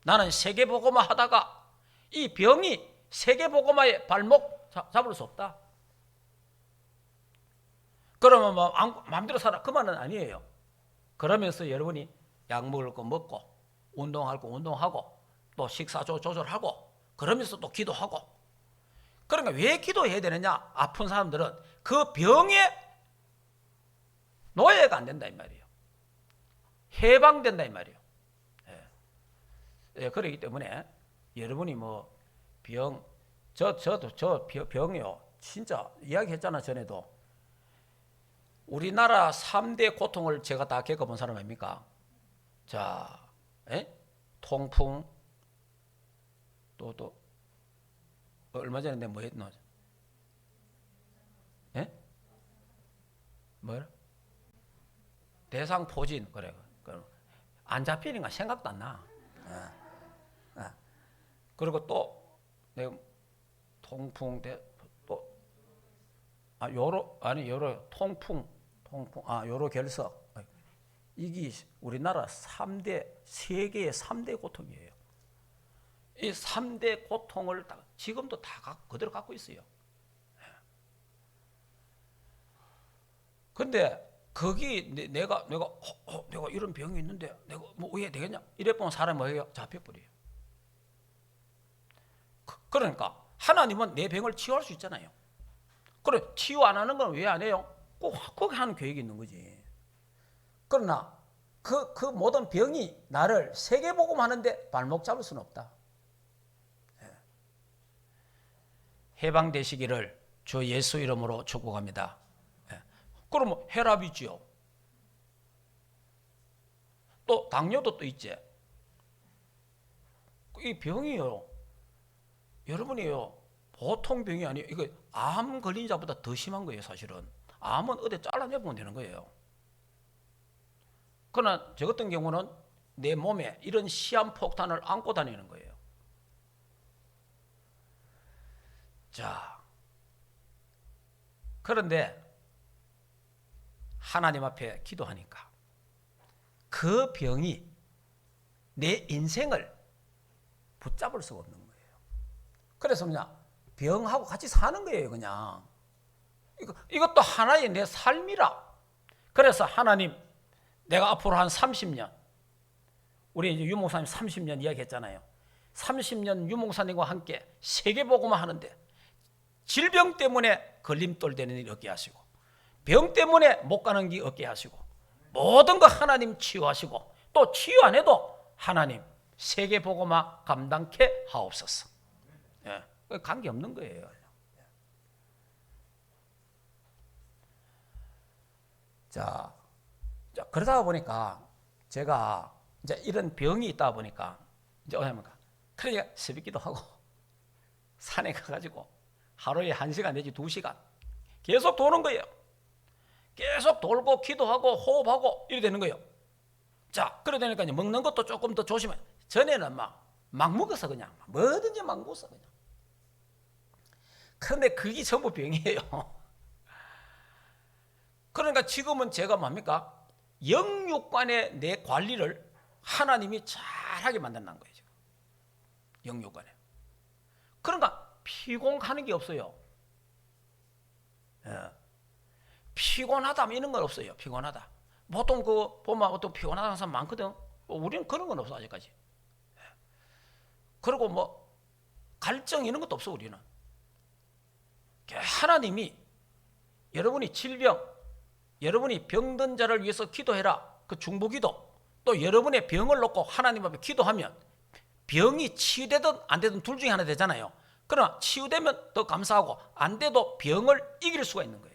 나는 세계복음화 하다가 이 병이 세계복음화의 발목 잡을 수 없다. 그러면 마음대로 살아. 그 말은 아니에요. 그러면서 여러분이 약 먹을 거 먹고 운동할 거 운동하고 또 식사 조절하고 그러면서 또 기도하고. 그러니까 왜 기도해야 되느냐? 아픈 사람들은 그 병에 노예가 안 된다 이 말이에요. 해방된다 이 말이에요. 예, 그렇기 때문에 여러분이 병 저 병이요. 진짜 이야기했잖아 전에도. 우리나라 3대 고통을 제가 다 겪어본 사람 아닙니까? 자, 통풍, 또 얼마 전에 내가 뭐 했노? 뭐야? 대상포진 그래. 안 잡히니까 생각도 안 나. 그리고 또 내가 통풍 요로 통풍 요로 결석. 이게 우리나라 3대 세계의 3대 고통이에요. 이 3대 고통을 지금도 다 그대로 갖고 있어요. 근데 거기 내가 이런 병이 있는데 내가 뭐 왜 되겠냐? 이래 보면 사람이 뭐예요? 잡혀버려요. 그러니까 하나님은 내 병을 치유할 수 있잖아요. 그래 치유 안 하는 건 왜 안 해요? 꼭 하는 계획이 있는 거지. 그러나 그 모든 병이 나를 세계복음 하는데 발목 잡을 수는 없다. 해방되시기를 주 예수 이름으로 축복합니다. 그러면 혈압이지요. 또 당뇨도 또 있지. 이 병이요. 여러분이요. 보통 병이 아니에요. 이거 암 걸린 자보다 더 심한 거예요, 사실은. 암은 어디 잘라내보면 되는 거예요. 그러나 저 같은 경우는 내 몸에 이런 시한폭탄을 안고 다니는 거예요. 자, 그런데 하나님 앞에 기도하니까 그 병이 내 인생을 붙잡을 수가 없는 거예요. 그래서 그냥 병하고 같이 사는 거예요, 그냥. 이것도 하나의 내 삶이라. 그래서 하나님, 내가 앞으로 한 30년, 우리 이제 유목사님 30년 이야기했잖아요. 30년 유목사님과 함께 세계복음을 하는데 질병 때문에 걸림돌 되는 일 없게 하시고, 병 때문에 못 가는 길 없게 하시고, 모든 거 하나님 치유하시고, 또 치유 안 해도 하나님 세계복음화 감당케 하옵소서. 관계 없는 거예요. 자, 그러다 보니까 제가 이제 이런 병이 있다 보니까 이제 어떻게 그러니까 새벽기도 하고 산에 가가지고 하루에 1시간 내지 2시간 계속 도는 거예요. 계속 돌고 기도하고 호흡하고 이래 되는 거예요. 자, 그래 되니까 먹는 것도 조금 더 조심해. 전에는 막 먹었어, 그냥 뭐든지 막 먹었어, 그냥. 그런데 그게 전부 병이에요. 그러니까 지금은 제가 뭡니까? 영육간의 내 관리를 하나님이 잘하게 만든다는 거예요, 지금. 영육간에. 그러니까 피곤하는 게 없어요. 피곤하다 이런 건 없어요. 피곤하다. 보통 보면 어떤 피곤하다는 사람 많거든. 우리는 그런 건 없어, 아직까지. 그리고 뭐 갈증 이런 것도 없어, 우리는. 하나님이 여러분이 질병, 여러분이 병든 자를 위해서 기도해라. 그 중보기도. 또 여러분의 병을 놓고 하나님 앞에 기도하면 병이 치유되든 안 되든 둘 중에 하나 되잖아요. 그러나 치유되면 더 감사하고 안 돼도 병을 이길 수가 있는 거예요.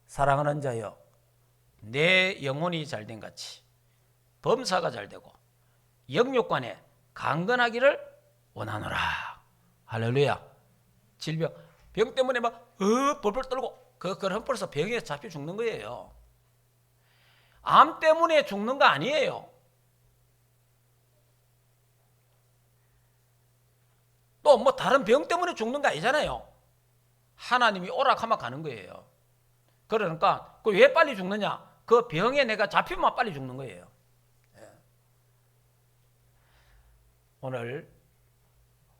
사랑하는 자여, 내 영혼이 잘된 같이 범사가 잘되고 영육간에 강건하기를 원하노라. 할렐루야. 질병, 병 때문에 막 벌벌 떨고 그걸 흠뻑해서 병에 잡혀 죽는 거예요. 암 때문에 죽는 거 아니에요. 또 뭐 다른 병 때문에 죽는 거 아니잖아요. 하나님이 오락하면 가는 거예요. 그러니까 왜 빨리 죽느냐? 그 병에 내가 잡히면 빨리 죽는 거예요. 오늘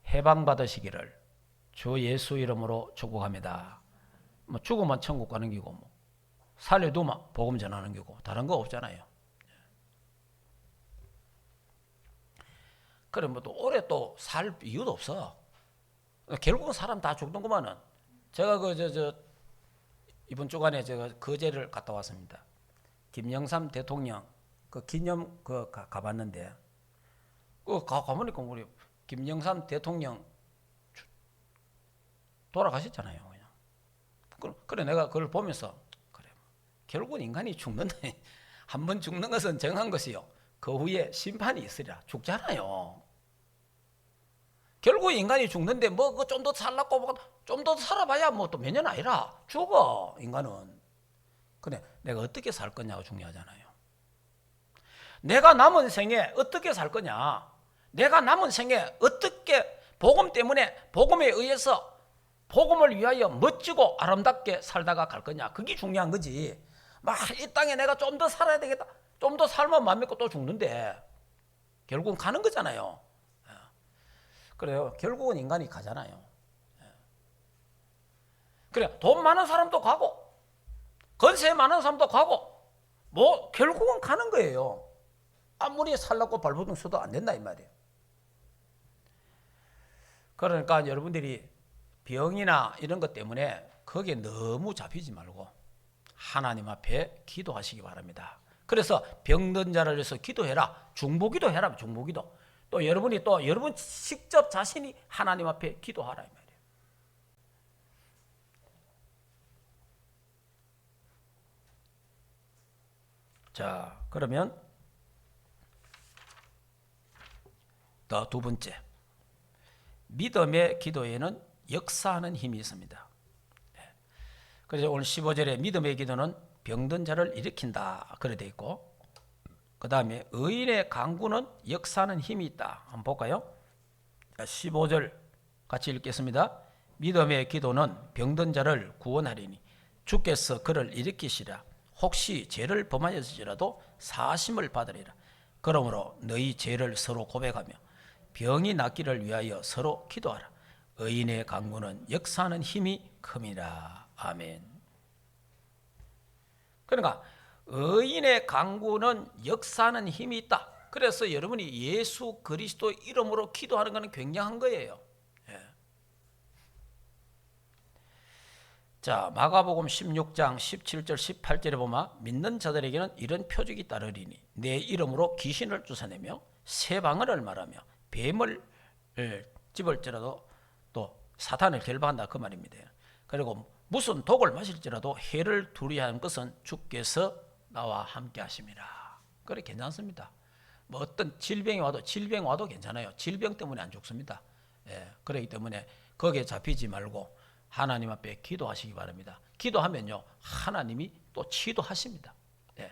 해방받으시기를 주 예수 이름으로 축복합니다. 뭐 죽으면 천국 가는 기고, 뭐 살려두면 복음 전하는 기고, 다른 거 없잖아요. 그래 뭐 또 오래 또 살 이유도 없어. 결국은 사람 다 죽는구만은. 제가 이번 주간에 제가 거제를 갔다 왔습니다. 김영삼 대통령 그 기념 가봤는데 가보니까 우리 김영삼 대통령 돌아가셨잖아요. 그냥. 그래 내가 그걸 보면서 그래 결국은 인간이 죽는다. 한 번 죽는 것은 정한 것이요. 그 후에 심판이 있으리라. 죽잖아요. 결국 인간이 죽는데 뭐 좀 더 살라고 좀 더 살아봐야 뭐 또 몇 년 아니라 죽어 인간은. 그래 내가 어떻게 살 거냐가 중요하잖아요. 내가 남은 생에 어떻게 살 거냐. 내가 남은 생에 어떻게 복음 때문에 복음에 의해서 복음을 위하여 멋지고 아름답게 살다가 갈 거냐. 그게 중요한 거지. 막 이 땅에 내가 좀 더 살아야 되겠다. 좀 더 살면 맘 믿고 또 죽는데 결국은 가는 거잖아요. 그래요. 결국은 인간이 가잖아요. 그래 돈 많은 사람도 가고 건세 많은 사람도 가고 뭐 결국은 가는 거예요. 아무리 살라고 발버둥 쳐도 안 된다 이 말이에요. 그러니까 여러분들이 병이나 이런 것 때문에 거기에 너무 잡히지 말고 하나님 앞에 기도하시기 바랍니다. 그래서 병든 자를 위해서 기도해라. 중보기도 해라. 중보기도. 또 여러분이 또 여러분 직접 자신이 하나님 앞에 기도하라 이 말이에요. 자, 그러면 더 두 번째. 믿음의 기도에는 역사하는 힘이 있습니다. 그래서 오늘 15절에 믿음의 기도는 병든 자를 일으킨다 그래 돼 있고, 그 다음에 의인의 간구는 역사하는 힘이 있다. 한번 볼까요? 15절 같이 읽겠습니다. 믿음의 기도는 병든 자를 구원하리니 주께서 그를 일으키시라. 혹시 죄를 범하였을지라도 사심을 받으리라. 그러므로 너희 죄를 서로 고백하며 병이 낫기를 위하여 서로 기도하라. 의인의 간구는 역사하는 힘이 큼이라. 아멘. 그러니까 의인의 간구는 역사하는 힘이 있다. 그래서 여러분이 예수 그리스도 이름으로 기도하는 것은 굉장한 거예요. 예. 자, 마가복음 16장 17절 18절에 보면 믿는 자들에게는 이런 표적이 따르리니 내 이름으로 귀신을 쫓아내며 새 방언을 말하며 뱀을 집을지라도 또 사탄을 결박한다 그 말입니다. 그리고 무슨 독을 마실지라도 해를 두려워하는 것은 주께서 나와 함께 하심이라. 그래 괜찮습니다. 뭐 어떤 질병이 와도 괜찮아요. 질병 때문에 안 죽습니다. 예, 그렇기 때문에 거기에 잡히지 말고 하나님 앞에 기도하시기 바랍니다. 기도하면요 하나님이 또 치유하십니다. 예.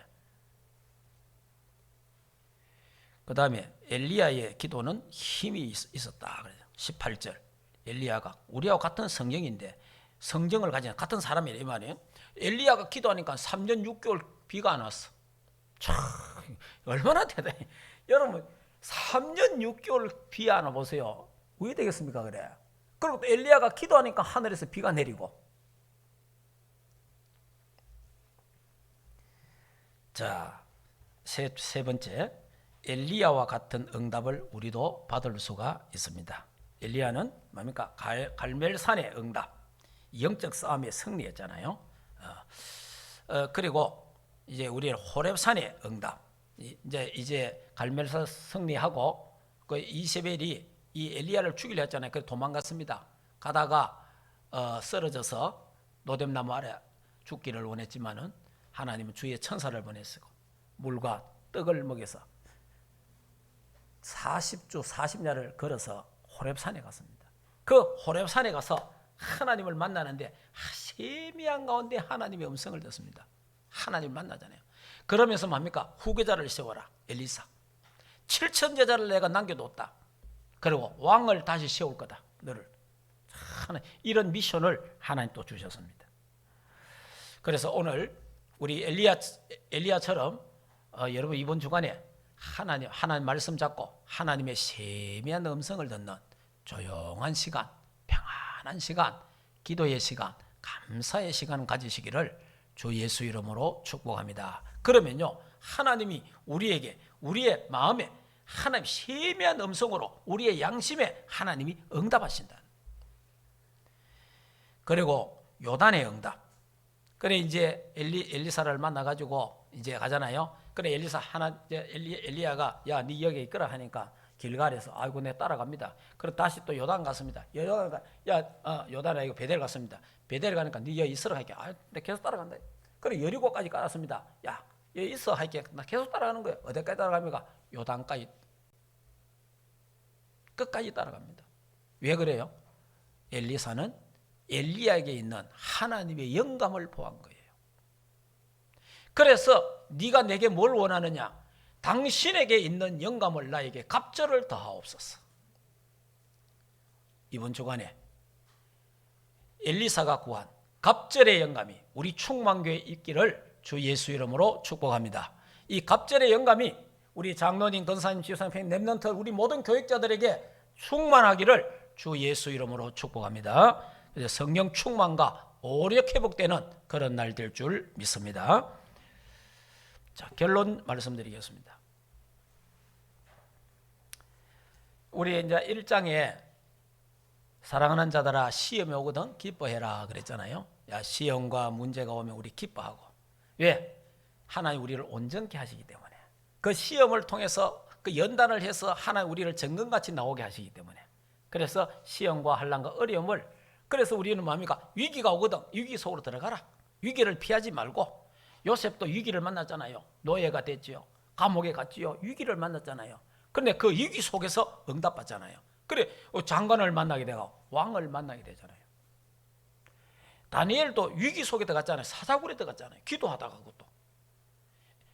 그 다음에 엘리야의 기도는 힘이 있었다. 그래요. 18절 엘리야가 우리하고 같은 성경인데 성경을 가진 같은 사람이래 이 말이에요. 엘리야가 기도하니까 3년 6개월 비가 안 왔어. 참 얼마나 대단해. 여러분 3년 6개월 비 안 와보세요. 왜 되겠습니까 그래. 그리고 또 엘리야가 기도하니까 하늘에서 비가 내리고. 자, 세 번째 엘리야와 같은 응답을 우리도 받을 수가 있습니다. 엘리야는 뭡니까? 갈멜산의 응답, 영적 싸움에 승리했잖아요. 그리고 이제 우리 호렙산의 응답, 이제 갈멜산 승리하고 그 이세벨이 이 엘리야를 죽이려 했잖아요. 그래서 도망갔습니다. 가다가 쓰러져서 노뎀나무 아래 죽기를 원했지만은 하나님은 주의 천사를 보냈고 물과 떡을 먹여서 40주 40야를 걸어서 호렙산에 갔습니다. 그 호렙산에 가서 하나님을 만나는데 세미한 가운데 하나님의 음성을 듣습니다. 하나님을 만나잖아요. 그러면서 뭡니까? 후계자를 세워라. 엘리사. 7천 제자를 내가 남겨뒀다. 그리고 왕을 다시 세울 거다. 너를. 이런 미션을 하나님 또 주셨습니다. 그래서 오늘 우리 엘리야처럼 여러분 이번 주간에 하나님 말씀 잡고 하나님의 세미한 음성을 듣는 조용한 시간, 평안한 시간, 기도의 시간, 감사의 시간 가지시기를 주 예수 이름으로 축복합니다. 그러면요 하나님이 우리에게 우리의 마음에 하나님 세미한 음성으로 우리의 양심에 하나님이 응답하신다. 그리고 요단의 응답. 그래 이제 엘리사를 만나가지고 이제 가잖아요. 그래 엘리야가 야 네 여기 있거라 하니까 길갈에서 아이고 내 따라갑니다. 그리고 다시 또 요단 갔습니다. 요단에 이거 베델 갔습니다. 베델 가니까 네 여기 있으라 할게. 내 계속 따라간다. 그리고 여리고까지 갔습니다. 야 여기 있어 할게. 나 계속 따라가는 거예요. 어디까지 따라갑니까? 요단까지 끝까지 따라갑니다. 왜 그래요? 엘리사는 엘리야에게 있는 하나님의 영감을 보한 거예요. 그래서 네가 내게 뭘 원하느냐? 당신에게 있는 영감을 나에게 갑절을 더하옵소서. 이번 주간에 엘리사가 구한 갑절의 영감이 우리 충만교회에 있기를 주 예수 이름으로 축복합니다. 이 갑절의 영감이 우리 장로님, 권사님, 지휘사님, 렘넌트 우리 모든 교육자들에게 충만하기를 주 예수 이름으로 축복합니다. 그래서 성령 충만과 오력 회복되는 그런 날 될 줄 믿습니다. 자, 결론 말씀드리겠습니다. 우리 이제 1장에 사랑하는 자들아 시험이 오거든 기뻐해라 그랬잖아요. 야, 시험과 문제가 오면 우리 기뻐하고. 왜? 하나님 우리를 온전케 하시기 때문에. 그 시험을 통해서 그 연단을 해서 하나님 우리를 정금같이 나오게 하시기 때문에. 그래서 시험과 환난과 어려움을, 그래서 우리는 뭡니까? 위기가 오거든 위기 속으로 들어가라. 위기를 피하지 말고. 요셉도 위기를 만났잖아요. 노예가 됐지요. 감옥에 갔지요. 위기를 만났잖아요. 그런데 그 위기 속에서 응답받잖아요. 그래 장관을 만나게 되고 왕을 만나게 되잖아요. 다니엘도 위기 속에 들어갔잖아요. 사자굴에 들어갔잖아요. 기도하다가 그것도.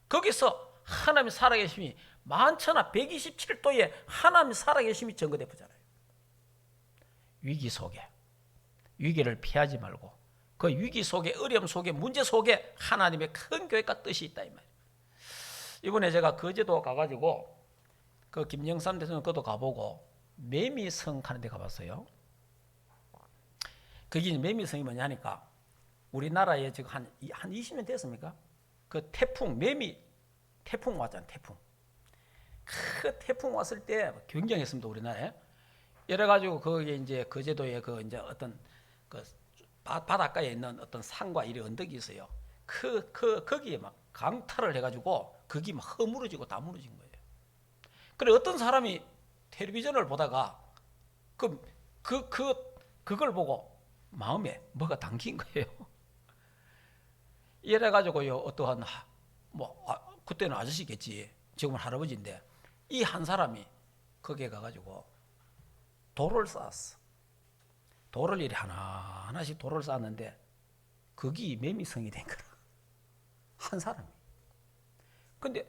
거기서 하나님의 살아계심이 만천하 127도에 하나님의 살아계심이 증거되잖아요. 위기 속에 위기를 피하지 말고 그 위기 속에 어려움 속에 문제 속에 하나님의 큰 계획과 뜻이 있다 이 말이에요. 이번에 제가 거제도 가가지고 그 김영삼 대통령 그도 가보고 매미성 하는 데 가봤어요. 그게 매미성이 뭐냐 하니까 우리나라에 지금 한 20년 됐습니까? 그 태풍 태풍 왔잖아요. 그 태풍 왔을 때 굉장했습니다. 우리나라에. 이래가지고 거기 이제 거제도에 그 이제 어떤 그 바닷가에 있는 어떤 산과 이리 언덕이 있어요. 거기에 막 강탈을 해가지고 거기 막 허물어지고 다 무너진 거예요. 그래 어떤 사람이 텔레비전을 보다가 그걸 보고 마음에 뭐가 담긴 거예요. 이래가지고요 어떠한 그때는 아저씨겠지. 지금은 할아버지인데 이 한 사람이 거기에 가가지고 돌을 쌓았어. 돌을 이리 하나하나씩 돌을 쌓았는데 그게 매미성이 된 거라. 한 사람이. 근데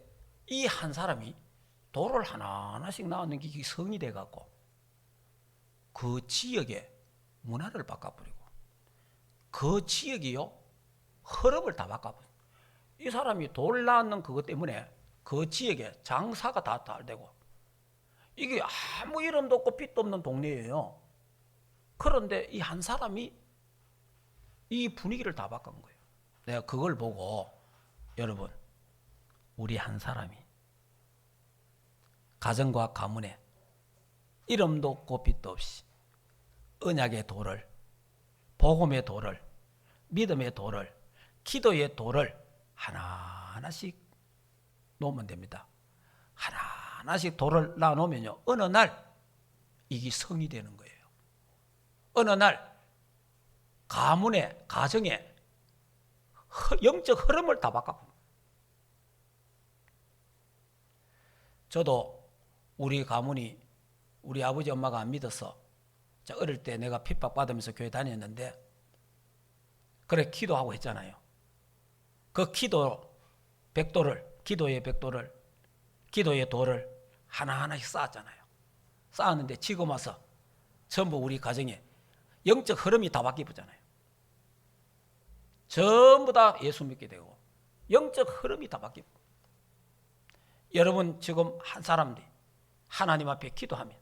이 한 사람이 돌을 하나하나씩 낳았는 게 성이 돼갖고 그 지역의 문화를 바꿔버리고 그 지역이요 흐름을 다 바꿔버리고 이 사람이 돌 낳는 그것 때문에 그 지역에 장사가 다 잘 되고 이게 아무 이름도 없고 빛도 없는 동네예요. 그런데 이 한 사람이 이 분위기를 다 바꾼 거예요. 내가 그걸 보고 여러분 우리 한 사람이 가정과 가문에 이름도 없고 빛도 없이 언약의 돌을, 복음의 돌을, 믿음의 돌을, 기도의 돌을 하나하나씩 놓으면 됩니다. 하나하나씩 돌을 놔놓으면요 어느 날 이게 성이 되는 거예요. 어느 날 가문의 가정의 영적 흐름을 다 바꿔. 저도 우리 가문이 우리 아버지 엄마가 안 믿어서 어릴 때 내가 핍박받으면서 교회 다녔는데 그래 기도하고 했잖아요. 그 기도의 돌을 하나하나씩 쌓았잖아요. 쌓았는데 지금 와서 전부 우리 가정에 영적 흐름이 다 바뀌었잖아요. 전부 다 예수 믿게 되고 영적 흐름이 다 바뀌고. 여러분 지금 한 사람들이 하나님 앞에 기도하면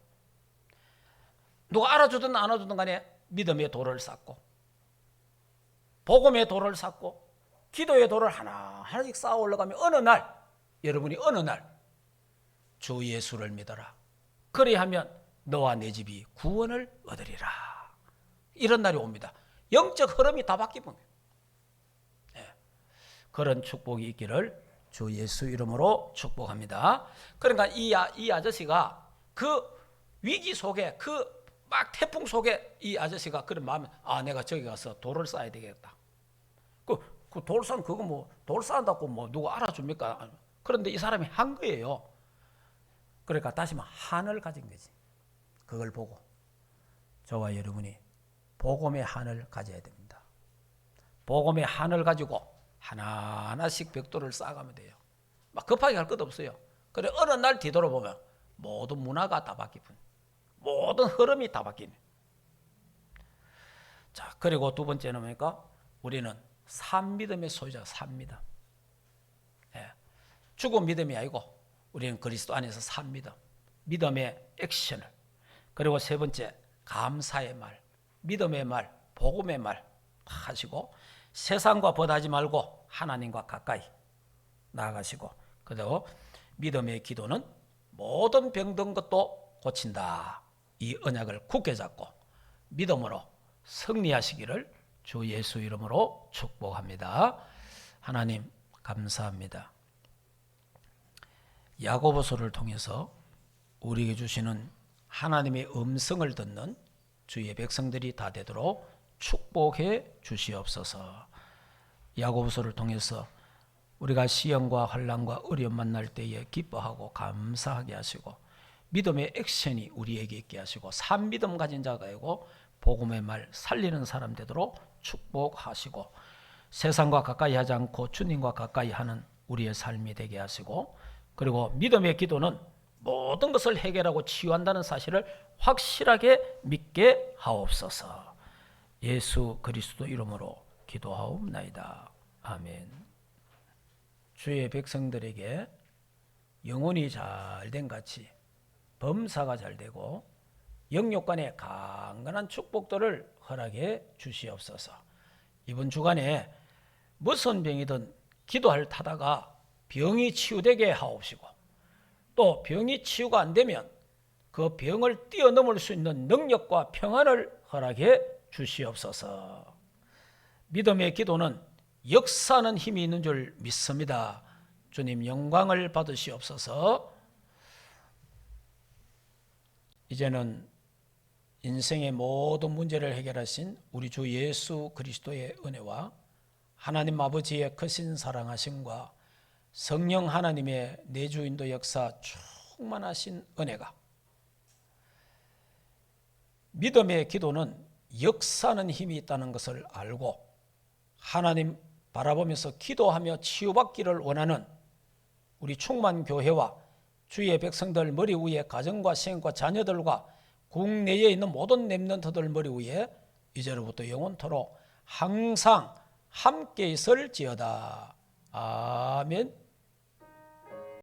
누가 알아주든 안 알아주든 간에 믿음의 돌을 쌓고 복음의 돌을 쌓고 기도의 돌을 하나씩 쌓아 올라가면 여러분이 어느 날 주 예수를 믿어라. 그리하면 너와 내 집이 구원을 얻으리라. 이런 날이 옵니다. 영적 흐름이 다 바뀌면 그런 축복이 있기를 주 예수 이름으로 축복합니다. 그러니까 이 아저씨가 그 위기 속에 그 막 태풍 속에 이 아저씨가 그런 마음에 내가 저기 가서 돌을 쌓아야 되겠다. 그 돌산 그거 뭐 돌 쌓는다고 뭐 누가 알아줍니까? 그런데 이 사람이 한 거예요. 그러니까 다시 말하면 한을 가진 거지. 그걸 보고 저와 여러분이 복음의 한을 가져야 됩니다. 복음의 한을 가지고 하나하나씩 벽돌을 쌓아가면 돼요. 막 급하게 할 것도 없어요. 그래 어느 날 뒤돌아보면 모든 문화가 다 바뀌고 모든 흐름이 다 바뀌네. 자, 그리고 두 번째는 뭡니까? 우리는 산 믿음의 소유자, 산 믿음. 예. 죽은 믿음이 아니고 우리는 그리스도 안에서 산 믿음. 믿음의 액션을. 그리고 세 번째, 감사의 말, 믿음의 말, 복음의 말 하시고 세상과 벗하지 말고 하나님과 가까이 나아가시고 그리고 믿음의 기도는 모든 병든 것도 고친다. 이 언약을 굳게 잡고 믿음으로 승리하시기를 주 예수 이름으로 축복합니다. 하나님 감사합니다. 야고보서를 통해서 우리에게 주시는 하나님의 음성을 듣는 주의 백성들이 다 되도록 축복해 주시옵소서. 야고보서를 통해서 우리가 시험과 환난과 어려움 만날 때에 기뻐하고 감사하게 하시고 믿음의 액션이 우리에게 있게 하시고 산 믿음 가진 자가 되고 복음의 말 살리는 사람 되도록 축복하시고 세상과 가까이 하지 않고 주님과 가까이 하는 우리의 삶이 되게 하시고 그리고 믿음의 기도는 모든 것을 해결하고 치유한다는 사실을 확실하게 믿게 하옵소서. 예수 그리스도 이름으로 기도하옵나이다. 아멘. 주의 백성들에게 영혼이 잘된 같이 범사가 잘 되고 영육간의 강건한 축복들을 허락해 주시옵소서. 이번 주간에 무슨 병이든 기도할 타다가 병이 치유되게 하옵시고 또 병이 치유가 안 되면 그 병을 뛰어넘을 수 있는 능력과 평안을 허락해 주시옵소서. 믿음의 기도는 역사하는 힘이 있는 줄 믿습니다. 주님 영광을 받으시옵소서. 이제는 인생의 모든 문제를 해결하신 우리 주 예수 그리스도의 은혜와 하나님 아버지의 크신 사랑하심과 성령 하나님의 내주인도 역사 충만하신 은혜가 믿음의 기도는 역사하는 힘이 있다는 것을 알고 하나님 바라보면서 기도하며 치유받기를 원하는 우리 충만교회와 주의 백성들 머리 위에 가정과 생과 자녀들과 국내에 있는 모든 렘넌트들 머리 위에 이제로부터 영원토록 항상 함께 있을지어다. 아멘.